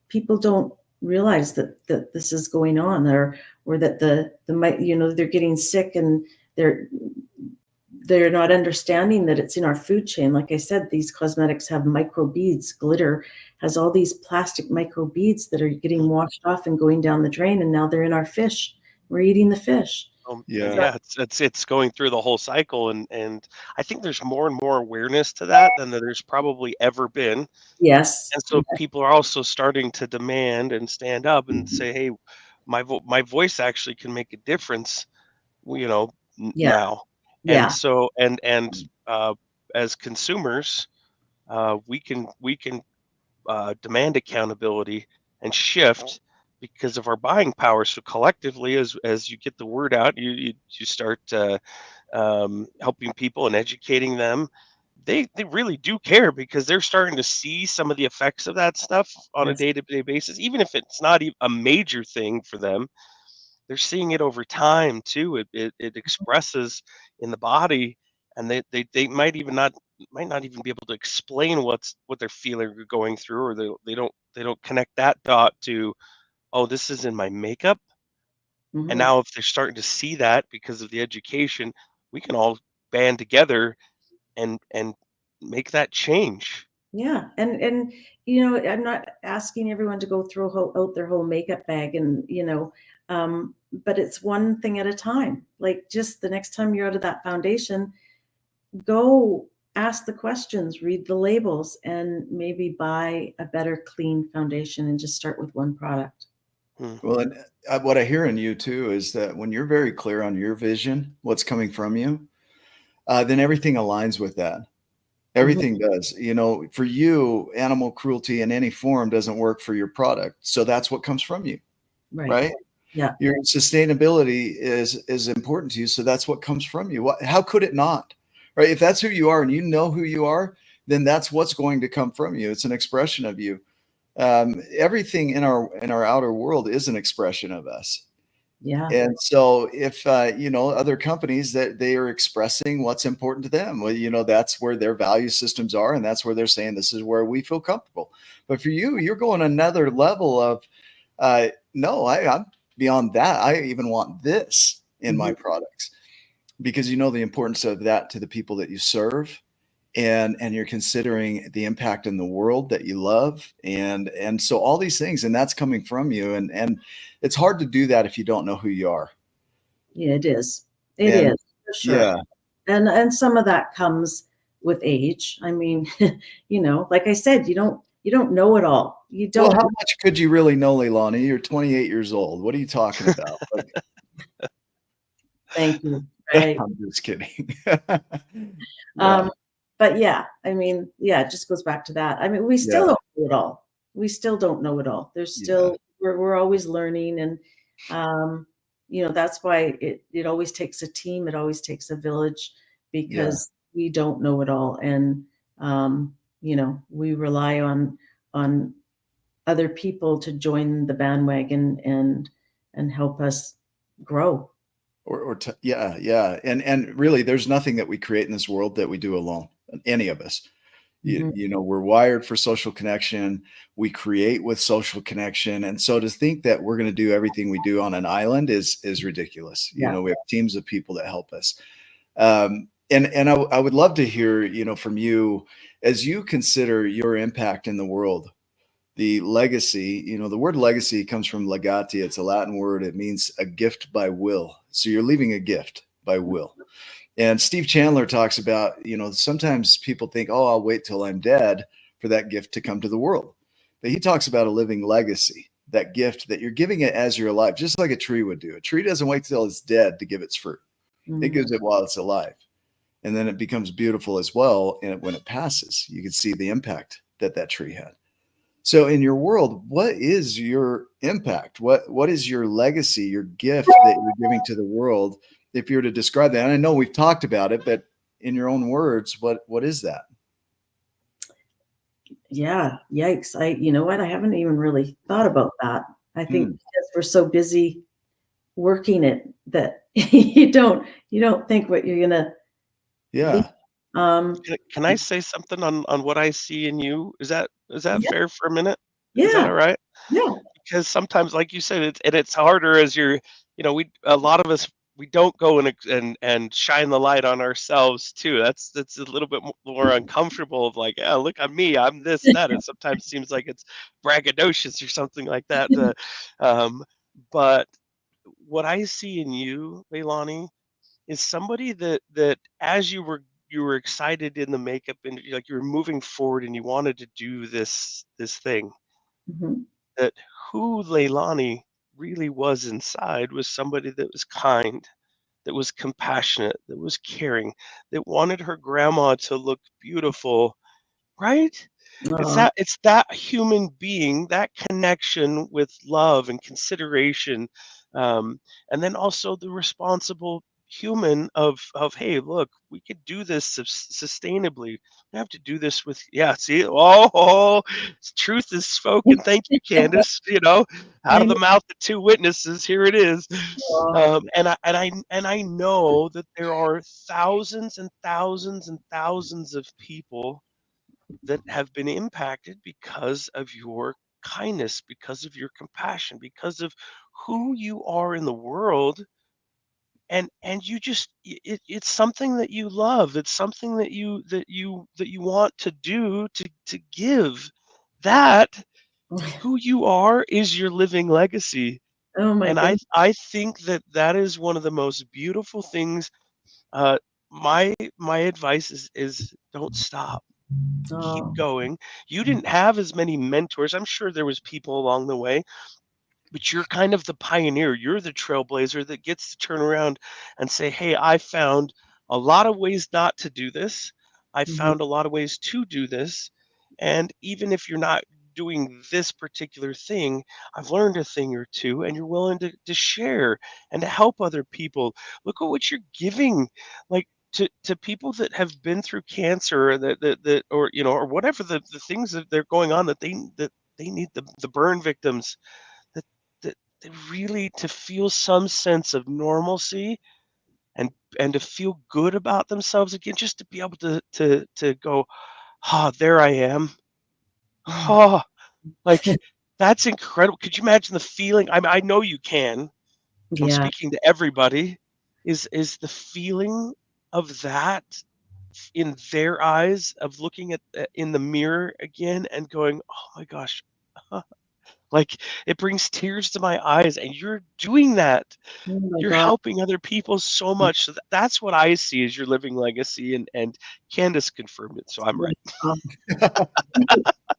people don't realize that this is going on, or that they're getting sick, and they're not understanding that it's in our food chain. Like I said, these cosmetics have micro beads. Glitter has all these plastic micro beads that are getting washed off and going down the drain, and now they're in our fish. We're eating the fish. It's going through the whole cycle, and I think there's more and more awareness to that than there's probably ever been. Yes. And so people are also starting to demand and stand up and say, hey, my voice actually can make a difference, now. And so as consumers, we can demand accountability and shift because of our buying power. So collectively, as you get the word out, you start helping people and educating them. They really do care, because they're starting to see some of the effects of that stuff on a day-to-day basis, even if it's not a major thing for them. They're seeing it over time too. It expresses in the body, and they might not even be able to explain what they're feeling or going through, or they don't connect that dot to, oh, this is in my makeup. And now if they're starting to see that because of the education, we can all band together and make that change. Yeah. And I'm not asking everyone to go throw out their whole makeup bag, and but it's one thing at a time. Like, just the next time you're out of that foundation, go ask the questions, read the labels, and maybe buy a better clean foundation, and just start with one product. Well, and what I hear in you too is that when you're very clear on your vision, what's coming from you, then everything aligns with that. Everything does. For you, animal cruelty in any form doesn't work for your product. So that's what comes from you. Right? Yeah. Your sustainability is important to you. So that's what comes from you. How could it not? Right? If that's who you are and you know who you are, then that's what's going to come from you. It's an expression of you. Everything in our outer world is an expression of us. Yeah. And so if, other companies that they are expressing what's important to them, well, that's where their value systems are. And that's where they're saying, this is where we feel comfortable. But for you, you're going another level of, no, I'm beyond that. I even want this in my products, because the importance of that to the people that you serve. And you're considering the impact in the world that you love. And so all these things, and that's coming from you. And it's hard to do that if you don't know who you are. Yeah, it is. It is, for sure. Yeah. And some of that comes with age. I mean, like I said, you don't know it all. you Well, don't. how much could you really know, LeiLani? You're 28 years old. What are you talking about? Like, Thank you. Right. I'm just kidding. Yeah, Um, but yeah, I mean, yeah, it just goes back to that. I mean, we still yeah, don't know it all. We still don't know it all. There's yeah. still we're always learning, and that's why it always takes a team. It always takes a village Yeah. because we don't know it all, and we rely on other people to join the bandwagon and help us grow. Yeah. And really, there's nothing that we create in this world that we do alone. Any of us. Mhm. We're wired for social connection. We create with social connection, and so to think that we're going to do everything we do on an island is ridiculous. Yeah. We have teams of people that help us. And I would love to hear, from you as you consider your impact in the world, the legacy. The word legacy comes from legati. It's a Latin word. It means a gift by will. So you're leaving a gift by will. And Steve Chandler talks about, sometimes people think, oh, I'll wait till I'm dead for that gift to come to the world. But he talks about a living legacy, that gift that you're giving it as you're alive, just like a tree would do. A tree doesn't wait till it's dead to give its fruit. It gives it while it's alive. And then it becomes beautiful as well. And when it passes, you can see the impact that tree had. So in your world, what is your impact? What is your legacy, your gift that you're giving to the world? If you were to describe that, and I know we've talked about it, but in your own words, what is that? Yeah, yikes. You know what? I haven't even really thought about that. I think Hmm. because we're so busy working it that you don't think what you're gonna leave. Yeah. Can I say something on what I see in you? Is that Yeah, fair for a minute? Is that yeah, all right? yeah. Because sometimes, like you said, it's harder as a lot of us, we don't go and shine the light on ourselves too. That's a little bit more uncomfortable of like, yeah, look at me, I'm this, that. It sometimes seems like it's braggadocious or something like that. Um, but what I see in you, Leilani, is somebody that as you were excited in the makeup and like you were moving forward and you wanted to do this thing, Mhm. that who Leilani really was inside was somebody that was kind, that was compassionate, that was caring, that wanted her grandma to look beautiful, right? It's Aw, that human being, that connection with love and consideration, and then also the responsible human of hey, look, we could do this sustainably. We have to do this with see, truth is spoken. Thank you, Candace. Out I of the know. mouth of two witnesses, here it is. Aw, And I know that there are thousands and thousands and thousands of people that have been impacted because of your kindness, because of your compassion, because of who you are in the world. And you just it's something that you love. It's something that you want to do, to give. That who you are is your living legacy. oh my And I goodness. I think that is one of the most beautiful things. uh my advice is don't stop. Keep Oh, going. You didn't have as many mentors. I'm sure there was people along the way, but you're kind of the pioneer. You're the trailblazer that gets to turn around and say, "Hey, I found a lot of ways not to do this. I mhm. found a lot of ways to do this. And even if you're not doing this particular thing, I've learned a thing or two, and you're willing to share and to help other people. Look at what you're giving, like to people that have been through cancer, or that or or whatever the things that they're going on, that they need, the burn victims, that that really, to feel some sense of normalcy, and to feel good about themselves again, just to be able to go, "Ah, there I am. Ah," like, that's incredible. Could you imagine the feeling? I know you can. I'm Yeah. speaking to everybody. Is the feeling of that in their eyes, of looking at in the mirror again and going, "Oh my gosh." Like, it brings tears to my eyes, and you're doing that. Oh my You're god. helping other people so much. So that's what I see as your living legacy, and Candace confirmed it, so I'm right.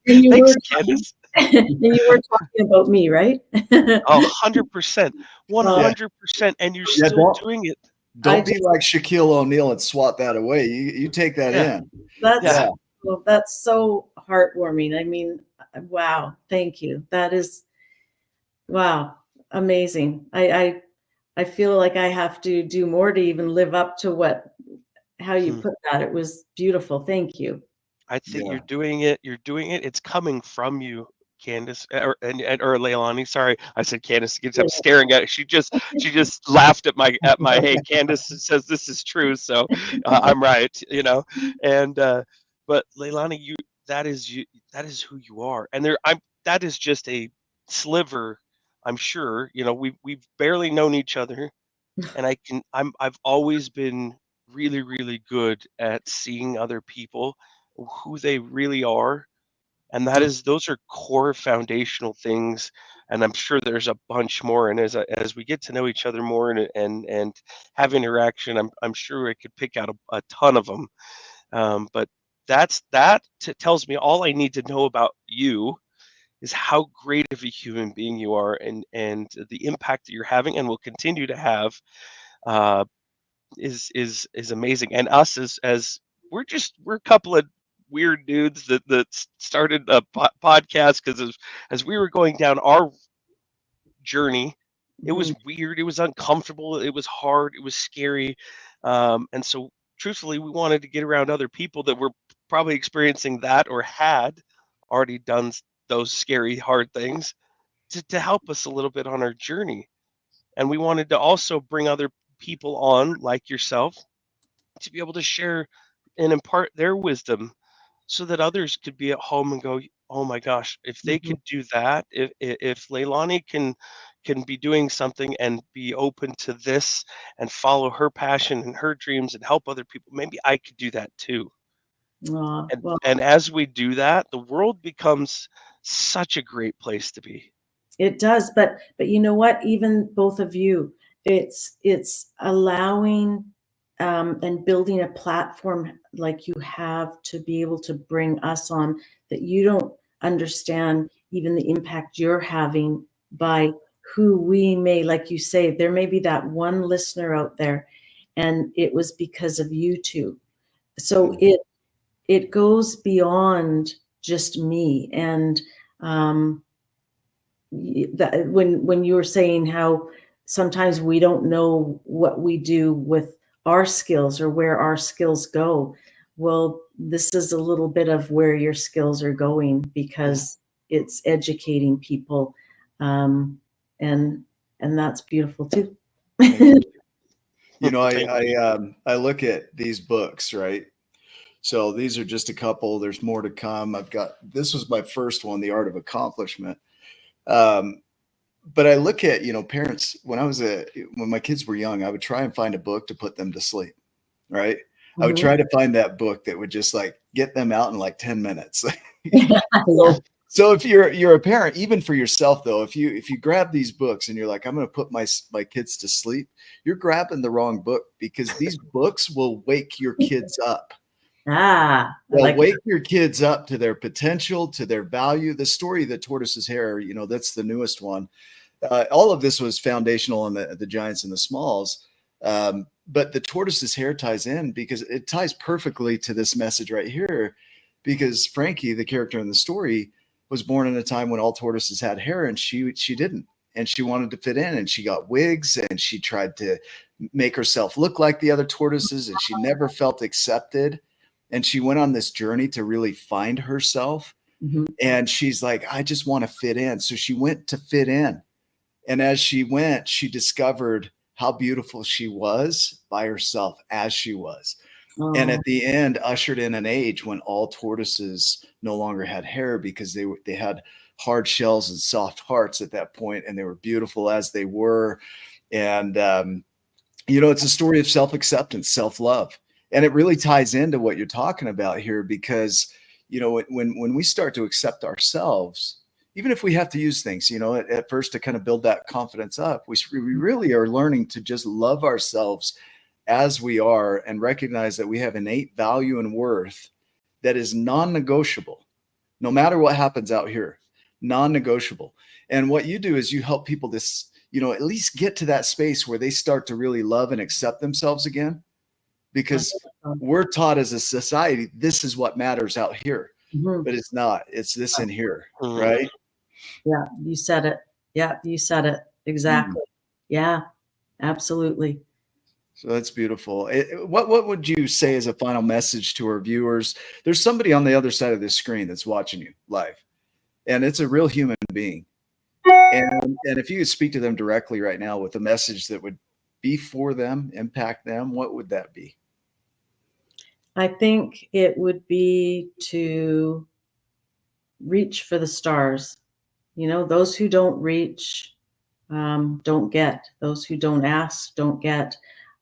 And you were Thanks, Candace. And you were talking about me, right? 100%, Yeah. 100%, and you're Yeah. still doing it. I Don't be like Shaquille O'Neal and swat that away. You take that Yeah, in. That's yeah. Yeah. well, that's so heartwarming. I mean, wow, thank you. That is wow, amazing. I feel like I have to do more to even live up to what how you Hmm. put that. It was beautiful. Thank you. I think Yeah. you're doing it. You're doing it. It's coming from you, Candace, or Leilani. Sorry, I said Candace. Because I'm staring at it. She just laughed at my. Hey, Candace says this is true, so I'm right. And but Leilani, that is you. That is who you are, and that is just a sliver. I'm sure. We've barely known each other, and I've always been really, really good at seeing other people who they really are, and those are core foundational things, and I'm sure there's a bunch more, and as we get to know each other more and have interaction, I'm sure I could pick out a ton of them. But that tells me all I need to know about you is how great of a human being you are, and the impact that you're having and will continue to have, uh, is amazing. And us as we're a couple of weird dudes that started a podcast because as we were going down our journey, it Mhm. was weird, it was uncomfortable, it was hard, it was scary, and so truthfully, we wanted to get around other people that were probably experiencing that or had already done those scary, hard things to help us a little bit on our journey. And we wanted to also bring other people on like yourself to be able to share and impart their wisdom so that others could be at home and go, oh my gosh, if they Mhm. could do that, if Leilani can be doing something and be open to this and follow her passion and her dreams and help other people, maybe I could do that too. Aw, and well, and as we do that, the world becomes such a great place to be. it does, but you know what? Even both of you, it's allowing and building a platform like you have to be able to bring us on that you don't understand even the impact you're having by who we may, like you say, there may be that one listener out there, and it was because of you two. So Mhm. it goes beyond just me and that when you were saying how sometimes we don't know what we do with our skills or where our skills go, well, this is a little bit of where your skills are going Mm. because it's educating people, um, and and that's beautiful too. Thank you. You know, Thank you. I look at these books, right? So these are just a couple. There's more to come. This was my first one, The Art of Accomplishment. Um, but I look at, parents when my kids were young, I would try and find a book to put them to sleep, right? I would Mhm. try to find that book that would just like get them out in like 10 minutes. Yeah. So if you're a parent, even for yourself though, if you grab these books and you're like, I'm going to put my kids to sleep, you're grabbing the wrong book because these books will wake your kids up. I They'll like it. wake your kids up to their potential, to their value. The story, The Tortoise's Hair, that's the newest one. All of this was foundational in the Giants and the Smalls. But the Tortoise's Hair ties in because it ties perfectly to this message right here. Because Frankie, the character in the story, was born in a time when all tortoises had hair, and she didn't, and she wanted to fit in, and she got wigs, and she tried to make herself look like the other tortoises, and she never felt accepted. And she went on this journey to really find herself. Mhm. And she's like, I just want to fit in. So she went to fit in. And as she went, she discovered how beautiful she was by herself as she was. And Oh, at the end, ushered in an age when all tortoises no longer had hair because they had hard shells and soft hearts at that point, and they were beautiful as they were. And it's a story of self-acceptance, self-love. And it really ties into what you're talking about here because, when we start to accept ourselves, even if we have to use things, at first to kind of build that confidence up, we really are learning to just love ourselves as we are and recognize that we have innate value and worth that is non-negotiable no matter what happens out here. non-negotiable. And what you do is you help people at least get to that space where they start to really love and accept themselves again, because we're taught as a society, this is what matters out here, but it's not. It's this in here, right? Yeah, you said it. Yeah, you said it exactly. Yeah, absolutely. So that's beautiful. What would you say as a final message to our viewers? There's somebody on the other side of this screen that's watching you live, and it's a real human being. And if you could speak to them directly right now with a message that would be for them, impact them, what would that be? I think it would be to reach for the stars. Those who don't reach don't get. Those who don't ask don't get.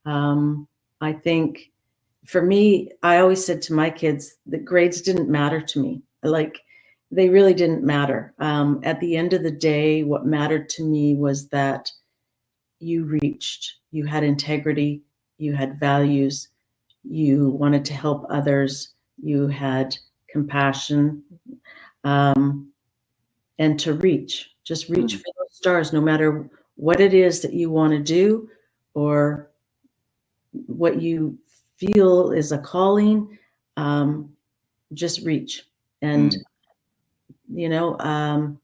I think for me, I always said to my kids that grades didn't matter to me. Like, they really didn't matter. At the end of the day, what mattered to me was that you reached, you had integrity, you had values, you wanted to help others, you had compassion, and to reach, just reach for those stars, no matter what it is that you want to do or what you feel is a calling. Just reach and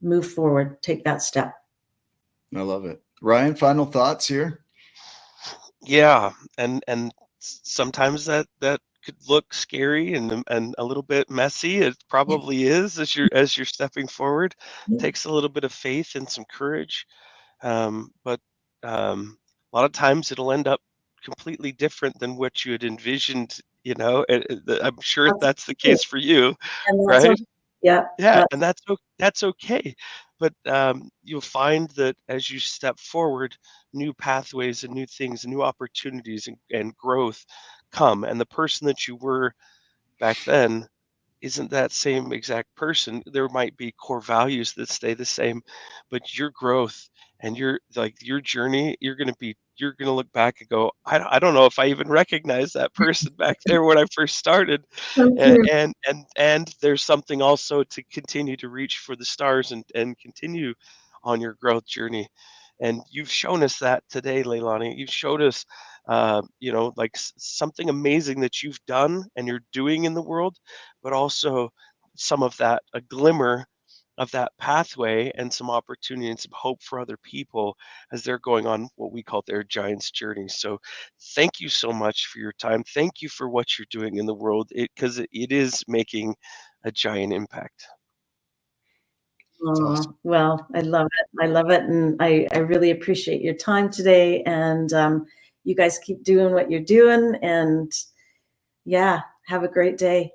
move forward, take that step. I love it. Ryan, final thoughts here? Yeah, and sometimes that could look scary and a little bit messy. It probably is as you're stepping forward. It takes a little bit of faith and some courage, but a lot of times it'll end up completely different than what you had envisioned. I'm sure that's the case for you, right? Okay. Yeah. And that's okay. But you'll find that as you step forward, new pathways and new things and new opportunities and growth come. And the person that you were back then isn't that same exact person. There might be core values that stay the same, but your growth and your journey, you're gonna look back and go, I don't know if I even recognize that person back there when I first started. And there's something also to continue to reach for the stars and continue on your growth journey. And you've shown us that today, LeiLani. You've showed us, like something amazing that you've done and you're doing in the world, but also some of that, a glimmer of that pathway and some opportunity and some hope for other people as they're going on what we call their giant's journey. So thank you so much for your time. Thank you for what you're doing in the world, because it is making a giant impact. Awesome. Well, I love it. I love it. And I really appreciate your time today. And you guys keep doing what you're doing. And yeah, have a great day.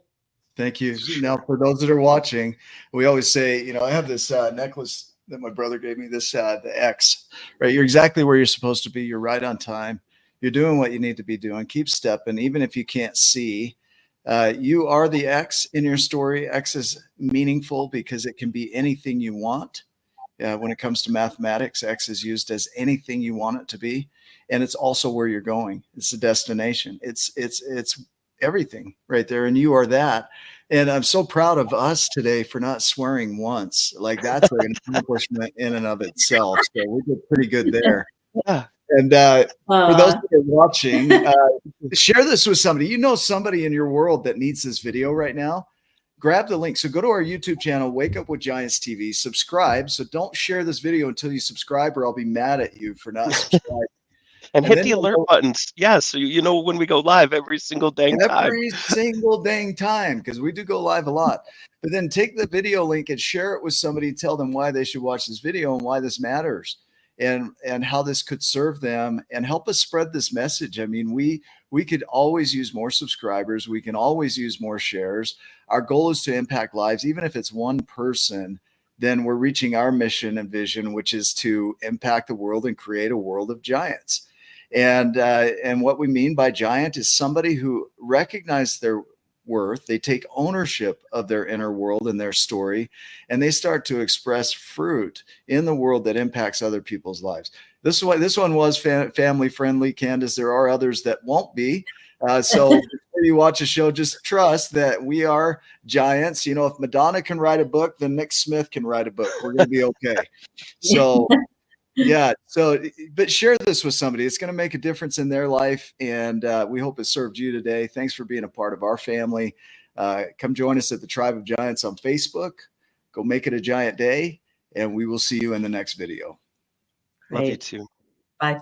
Thank you. Now, for those that are watching, we always say, I have this necklace that my brother gave me, the X, right? You're exactly where you're supposed to be. You're right on time. You're doing what you need to be doing. Keep stepping. Even if you can't see, you are the X in your story. X is meaningful because it can be anything you want. When it comes to mathematics, X is used as anything you want it to be. And it's also where you're going. It's the destination. It's everything right there. And you are that. And I'm so proud of us today for not swearing once. Like, that's an accomplishment in and of itself. So we did pretty good there. Yeah. And for those that are watching, share this with somebody. Somebody in your world that needs this video right now. Grab the link. So go to our YouTube channel, Wake Up with Giants TV, subscribe. So don't share this video until you subscribe, or I'll be mad at you for not subscribing. And hit the alert buttons. Yeah, so you know when we go live every single dang time. Every single dang time, because we do go live a lot. But then take the video link and share it with somebody, tell them why they should watch this video and why this matters, and how this could serve them, and help us spread this message. I mean, we could always use more subscribers. We can always use more shares. Our goal is to impact lives. Even if it's one person, then we're reaching our mission and vision, which is to impact the world and create a world of giants. And what we mean by giant is somebody who recognizes their worth. They take ownership of their inner world and their story, and they start to express fruit in the world that impacts other people's lives. This one was family friendly, Candace. There are others that won't be. So before where you watch a show, just trust that we are giants. You know, if Madonna can write a book, then Nick Smith can write a book. We're going to be okay. So, yeah. So, but share this with somebody. It's going to make a difference in their life. And we hope it served you today. Thanks for being a part of our family. Come join us at the Tribe of Giants on Facebook. Go make it a giant day. And we will see you in the next video. Love you too. Bye.